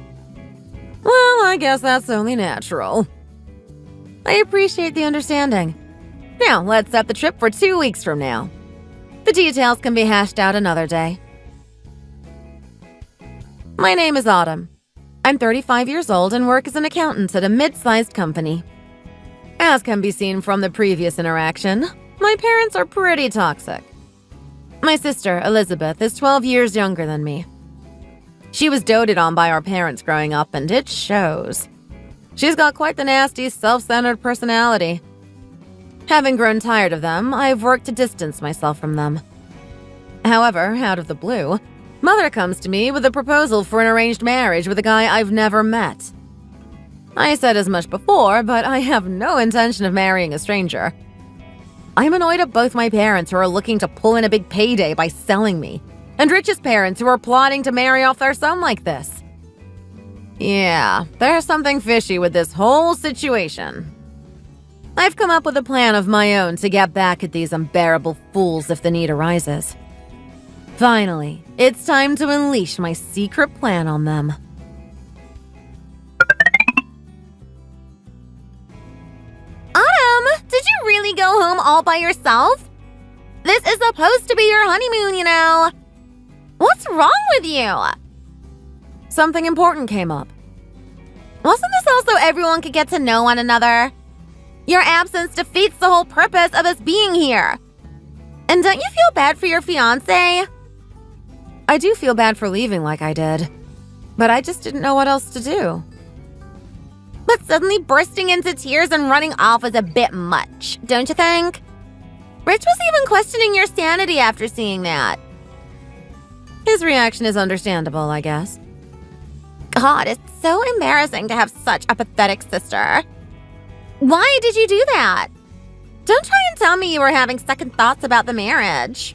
Well, I guess that's only natural. I appreciate the understanding. Now, let's set the trip for 2 weeks from now. The details can be hashed out another day. My name is Autumn. I'm 35 years old and work as an accountant at a mid-sized company. As can be seen from the previous interaction, my parents are pretty toxic. My sister, Elizabeth, is 12 years younger than me. She was doted on by our parents growing up, and it shows. She's got quite the nasty, self-centered personality. Having grown tired of them, I've worked to distance myself from them. However, out of the blue, Mother comes to me with a proposal for an arranged marriage with a guy I've never met. I said as much before, but I have no intention of marrying a stranger. I'm annoyed at both my parents who are looking to pull in a big payday by selling me, and Rich's parents who are plotting to marry off their son like this. Yeah, there's something fishy with this whole situation. I've come up with a plan of my own to get back at these unbearable fools if the need arises. Finally, it's time to unleash my secret plan on them. Autumn, did you really go home all by yourself? This is supposed to be your honeymoon, you know. What's wrong with you? Something important came up. Wasn't this also everyone could get to know one another? Your absence defeats the whole purpose of us being here. And don't you feel bad for your fiancé? I do feel bad for leaving like I did, but I just didn't know what else to do. But suddenly bursting into tears and running off was a bit much, don't you think? Rich was even questioning your sanity after seeing that. His reaction is understandable, I guess. God, it's so embarrassing to have such a pathetic sister. Why did you do that? Don't try and tell me you were having second thoughts about the marriage.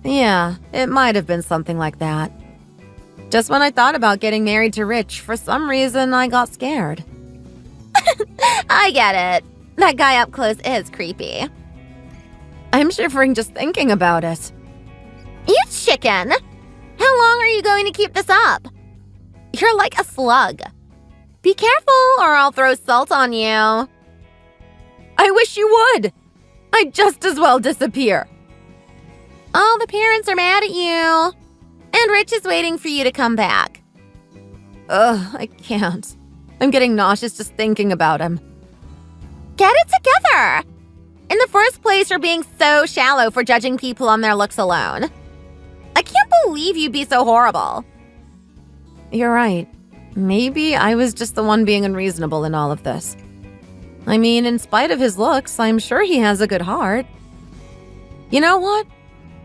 Yeah, it might have been something like that. Just when I thought about getting married to Rich, for some reason I got scared. I get it. That guy up close is creepy. I'm shivering just thinking about it. You chicken! How long are you going to keep this up? You're like a slug. Be careful or I'll throw salt on you. I wish you would! I'd just as well disappear. All the parents are mad at you. And Rich is waiting for you to come back. Ugh, I can't. I'm getting nauseous just thinking about him. Get it together! In the first place, you're being so shallow for judging people on their looks alone. I can't believe you'd be so horrible. You're right. Maybe I was just the one being unreasonable in all of this. I mean, in spite of his looks, I'm sure he has a good heart. You know what?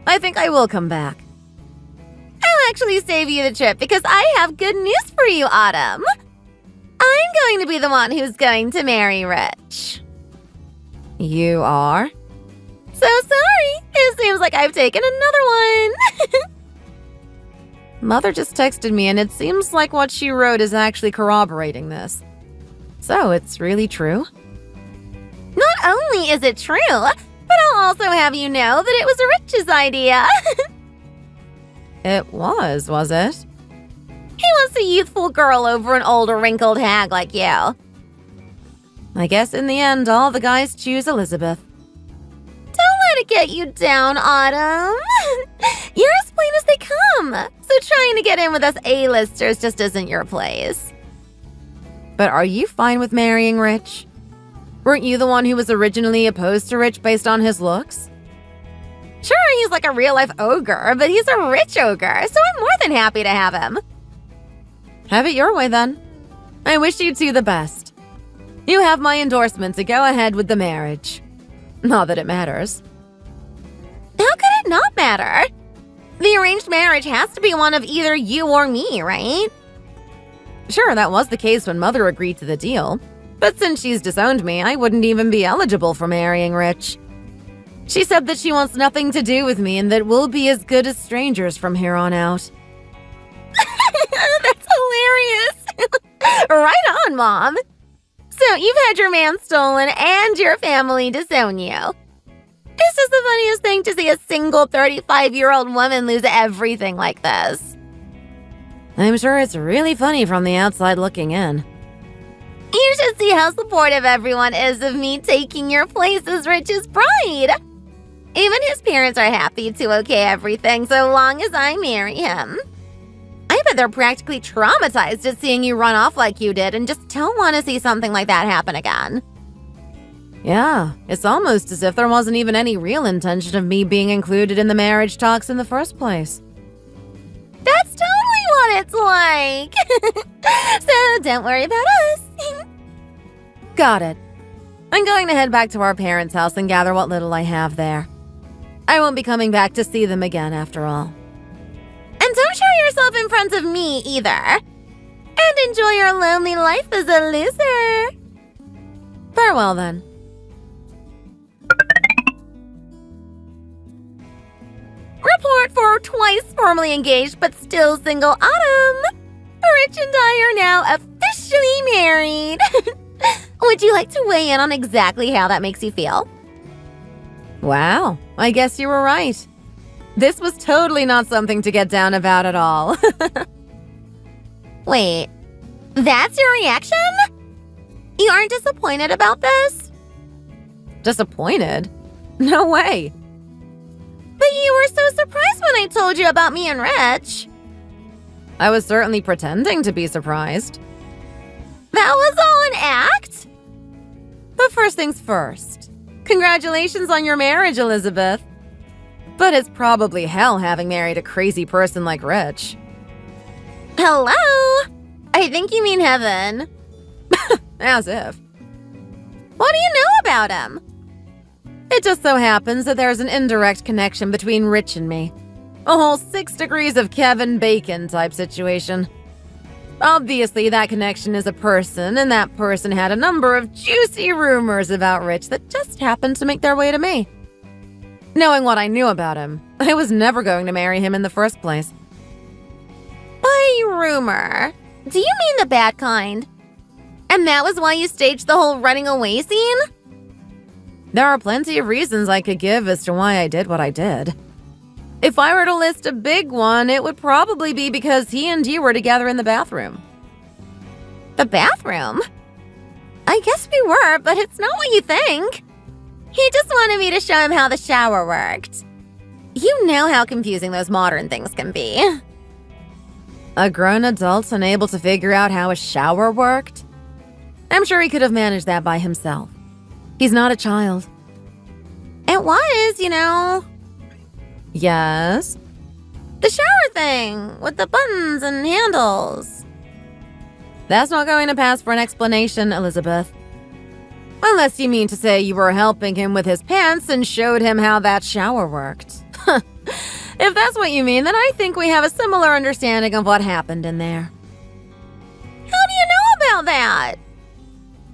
I think I will come back. I'll actually save you the trip because I have good news for you, Autumn. I'm going to be the one who's going to marry Rich. You are? So sorry. It seems like I've taken another one. Mother just texted me and it seems like what she wrote is actually corroborating this. So it's really true? Not only is it true, but I'll also have you know that it was Rich's idea. It was it? He wants a youthful girl over an older wrinkled hag like you. I guess in the end, all the guys choose Elizabeth. Don't let it get you down, Autumn. You're as plain as they come, so trying to get in with us A-listers just isn't your place. But are you fine with marrying Rich? Weren't you the one who was originally opposed to Rich based on his looks? Sure, he's like a real-life ogre, but he's a rich ogre, so I'm more than happy to have him. Have it your way, then. I wish you two the best. You have my endorsement to go ahead with the marriage. Not that it matters. How could it not matter? The arranged marriage has to be one of either you or me, right? Sure, that was the case when Mother agreed to the deal. But since she's disowned me, I wouldn't even be eligible for marrying Rich. She said that she wants nothing to do with me and that we'll be as good as strangers from here on out. That's hilarious. Right on, Mom. So you've had your man stolen and your family disown you. It's just the funniest thing to see a single 35-year-old woman lose everything like this. I'm sure it's really funny from the outside looking in. You should see how supportive everyone is of me taking your place as Rich's bride. Even his parents are happy to okay everything so long as I marry him. I bet they're practically traumatized at seeing you run off like you did and just don't want to see something like that happen again. Yeah, it's almost as if there wasn't even any real intention of me being included in the marriage talks in the first place. That's totally what it's like. So don't worry about us. Got it. I'm going to head back to our parents' house and gather what little I have there. I won't be coming back to see them again after all. And don't show yourself in front of me either. And enjoy your lonely life as a loser. Farewell then. Report for twice formally engaged but still single Autumn. Rich and I are now officially married. Would you like to weigh in on exactly how that makes you feel? Wow, I guess you were right. This was totally not something to get down about at all. Wait, that's your reaction? You aren't disappointed about this? Disappointed? No way. But you were so surprised when I told you about me and Rich. I was certainly pretending to be surprised. That was all an act? But first things first. Congratulations on your marriage, Elizabeth. But it's probably hell having married a crazy person like Rich. Hello? I think you mean heaven. As if. What do you know about him? It just so happens that there's an indirect connection between Rich and me. A whole 6 degrees of Kevin Bacon type situation. Obviously, that connection is a person, and that person had a number of juicy rumors about Rich that just happened to make their way to me. Knowing what I knew about him, I was never going to marry him in the first place. By rumor, do you mean the bad kind? And that was why you staged the whole running away scene? There are plenty of reasons I could give as to why I did what I did. If I were to list a big one, it would probably be because he and you were together in the bathroom. The bathroom? I guess we were, but it's not what you think. He just wanted me to show him how the shower worked. You know how confusing those modern things can be. A grown adult unable to figure out how a shower worked? I'm sure he could have managed that by himself. He's not a child. It was, you know. Yes? The shower thing with the buttons and handles. That's not going to pass for an explanation, Elizabeth. Unless you mean to say you were helping him with his pants and showed him how that shower worked. If that's what you mean, then I think we have a similar understanding of what happened in there. How do you know about that?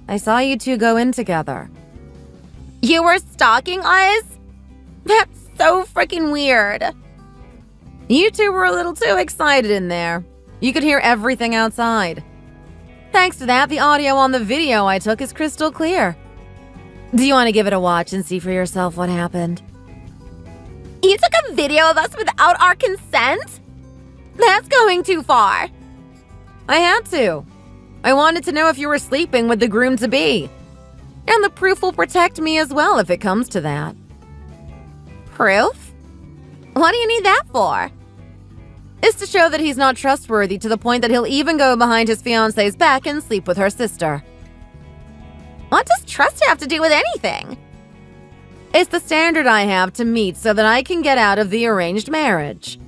I saw you two go in together. You were stalking us? That's so freaking weird. You two were a little too excited in there. You could hear everything outside. Thanks to that, the audio on the video I took is crystal clear. Do you want to give it a watch and see for yourself what happened? You took a video of us without our consent? That's going too far. I had to. I wanted to know if you were sleeping with the groom-to-be. And the proof will protect me as well if it comes to that. Proof? What do you need that for? It's to show that he's not trustworthy to the point that he'll even go behind his fiancée's back and sleep with her sister. What does trust have to do with anything? It's the standard I have to meet so that I can get out of the arranged marriage.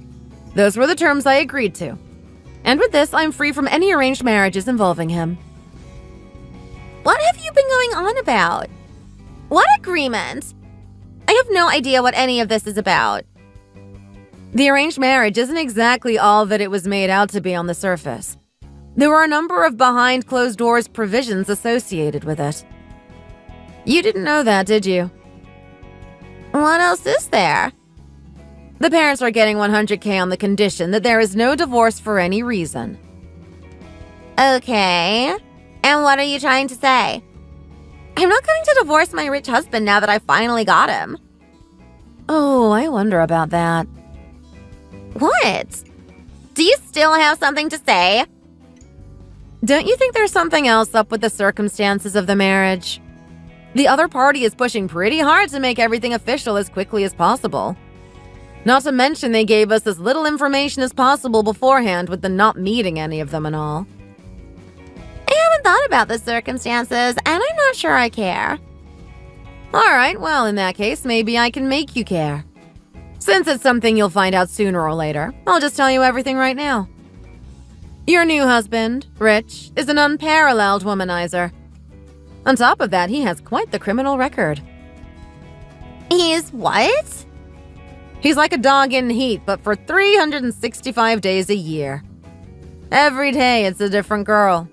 Those were the terms I agreed to. And with this, I'm free from any arranged marriages involving him. What have you been going on about? What agreement? I have no idea what any of this is about. The arranged marriage isn't exactly all that it was made out to be on the surface. There were a number of behind closed doors provisions associated with it. You didn't know that, did you? What else is there? The parents are getting $100K on the condition that there is no divorce for any reason. Okay. And what are you trying to say? I'm not going to divorce my rich husband now that I finally got him. Oh, I wonder about that. What? Do you still have something to say? Don't you think there's something else up with the circumstances of the marriage? The other party is pushing pretty hard to make everything official as quickly as possible. Not to mention they gave us as little information as possible beforehand with the not meeting any of them and all. I haven't thought about the circumstances, and I'm not sure I care. Alright, well, in that case, maybe I can make you care. Since it's something you'll find out sooner or later, I'll just tell you everything right now. Your new husband, Rich, is an unparalleled womanizer. On top of that, he has quite the criminal record. He's what? He's like a dog in heat, but for 365 days a year. Every day, it's a different girl.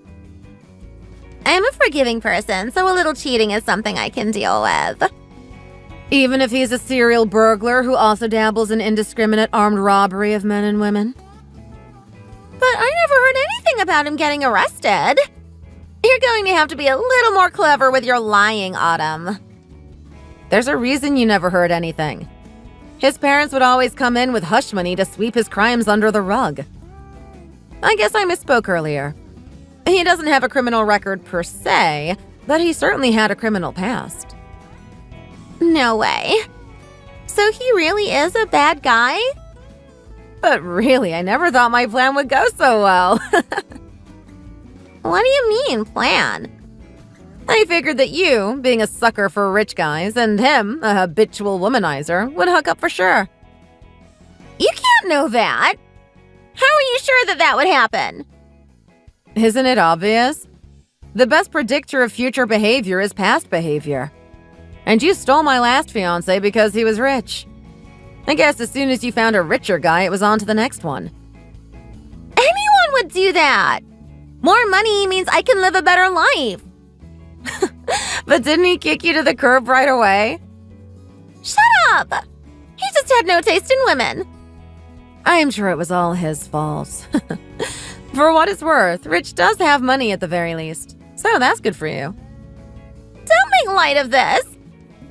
I'm a forgiving person, so a little cheating is something I can deal with. Even if he's a serial burglar who also dabbles in indiscriminate armed robbery of men and women. But I never heard anything about him getting arrested. You're going to have to be a little more clever with your lying, Autumn. There's a reason you never heard anything. His parents would always come in with hush money to sweep his crimes under the rug. I guess I misspoke earlier. He doesn't have a criminal record per se, but he certainly had a criminal past. No way. So he really is a bad guy? But really, I never thought my plan would go so well. What do you mean, plan? I figured that you, being a sucker for rich guys, and him, a habitual womanizer, would hook up for sure. You can't know that. How are you sure that that would happen? Isn't it obvious? The best predictor of future behavior is past behavior. And you stole my last fiancé because he was rich. I guess as soon as you found a richer guy, it was on to the next one. Anyone would do that. More money means I can live a better life. But didn't he kick you to the curb right away? Shut up! He just had no taste in women. I am sure it was all his fault. For what it's worth, Rich does have money at the very least. So that's good for you. Don't make light of this.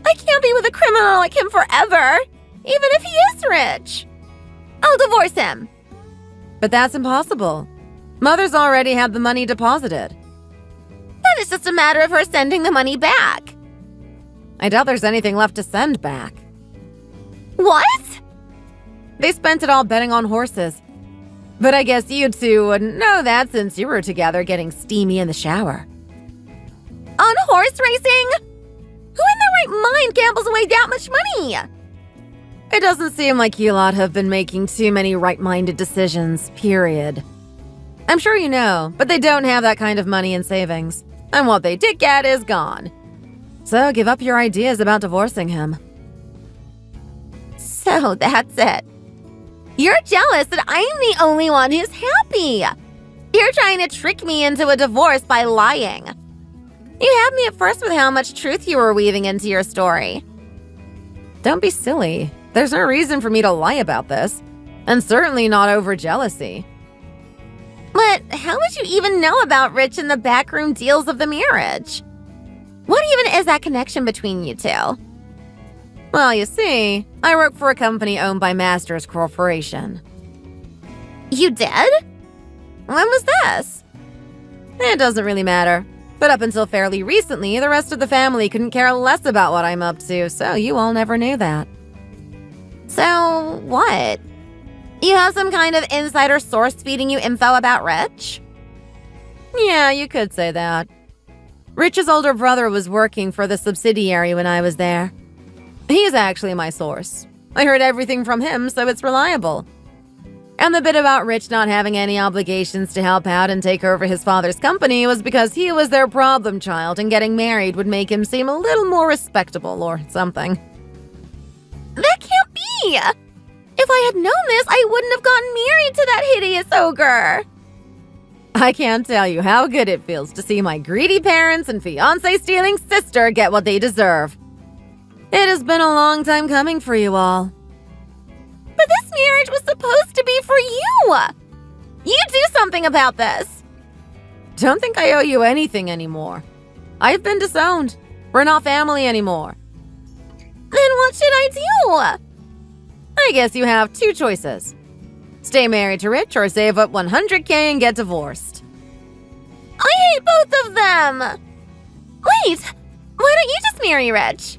I can't be with a criminal like him forever, even if he is rich. I'll divorce him. But that's impossible. Mother's already had the money deposited. Then it's just a matter of her sending the money back. I doubt there's anything left to send back. What? They spent it all betting on horses. But I guess you two wouldn't know that since you were together getting steamy in the shower. On horse racing? Who in their right mind gambles away that much money? It doesn't seem like you lot have been making too many right-minded decisions, period. I'm sure you know, but they don't have that kind of money in savings. And what they did get is gone. So give up your ideas about divorcing him. So that's it. You're jealous that I'm the only one who's happy. You're trying to trick me into a divorce by lying. You had me at first with how much truth you were weaving into your story. Don't be silly. There's no reason for me to lie about this. And certainly not over jealousy. But how would you even know about Rich and the backroom deals of the marriage? What even is that connection between you two? Well, you see, I work for a company owned by Masters Corporation. You did? When was this? It doesn't really matter. But up until fairly recently, the rest of the family couldn't care less about what I'm up to, so you all never knew that. So, what? You have some kind of insider source feeding you info about Rich? Yeah, you could say that. Rich's older brother was working for the subsidiary when I was there. He's actually my source. I heard everything from him, so it's reliable. And the bit about Rich not having any obligations to help out and take over his father's company was because he was their problem child and getting married would make him seem a little more respectable or something. That can't be! If I had known this, I wouldn't have gotten married to that hideous ogre! I can't tell you how good it feels to see my greedy parents and fiancé-stealing sister get what they deserve. It has been a long time coming for you all. But this marriage was supposed to be for you! You do something about this! Don't think I owe you anything anymore. I've been disowned. We're not family anymore. Then what should I do? I guess you have two choices. Stay married to Rich or save up $100K and get divorced. I hate both of them! Wait, why don't you just marry Rich?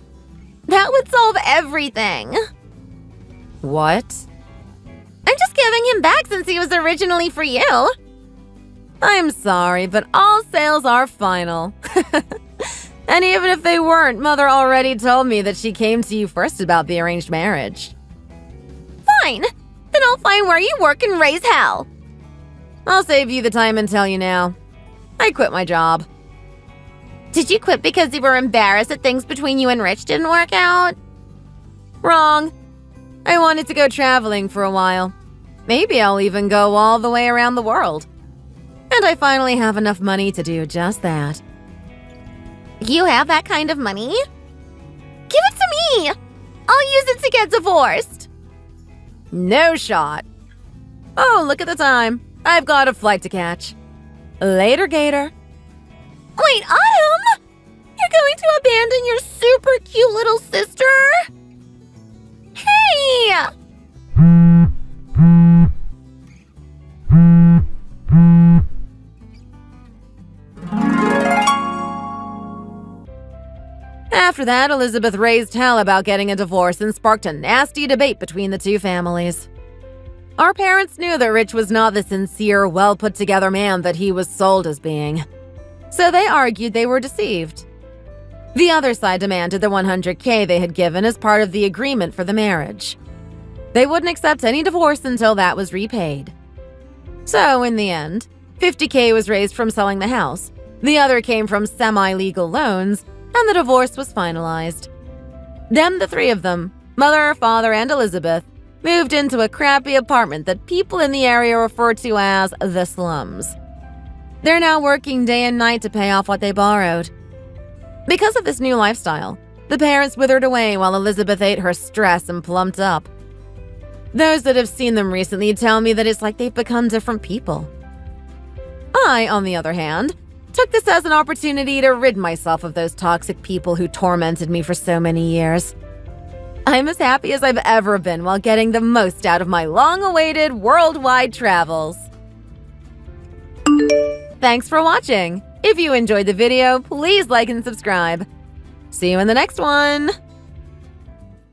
That would solve everything. What? I'm just giving him back since he was originally for you. I'm sorry, but all sales are final. And even if they weren't, Mother already told me that she came to you first about the arranged marriage. Fine. Then I'll find where you work and raise hell. I'll save you the time and tell you now. I quit my job. Did you quit because you were embarrassed that things between you and Rich didn't work out? Wrong. I wanted to go traveling for a while. Maybe I'll even go all the way around the world. And I finally have enough money to do just that. You have that kind of money? Give it to me! I'll use it to get divorced. No shot. Oh, look at the time. I've got a flight to catch. Later, Gator. Wait, Autumn! You're going to abandon your super cute little sister? Hey! After that, Elizabeth raised hell about getting a divorce and sparked a nasty debate between the two families. Our parents knew that Rich was not the sincere, well-put-together man that he was sold as being. So they argued they were deceived. The other side demanded the $100K they had given as part of the agreement for the marriage. They wouldn't accept any divorce until that was repaid. So, in the end, $50K was raised from selling the house, the other came from semi-legal loans, and the divorce was finalized. Then the three of them, Mother, Father, and Elizabeth, moved into a crappy apartment that people in the area refer to as the slums. They're now working day and night to pay off what they borrowed. Because of this new lifestyle, the parents withered away while Elizabeth ate her stress and plumped up. Those that have seen them recently tell me that it's like they've become different people. I, on the other hand, took this as an opportunity to rid myself of those toxic people who tormented me for so many years. I'm as happy as I've ever been while getting the most out of my long-awaited worldwide travels. Thanks for watching. If you enjoyed the video, please like and subscribe. See you in the next one.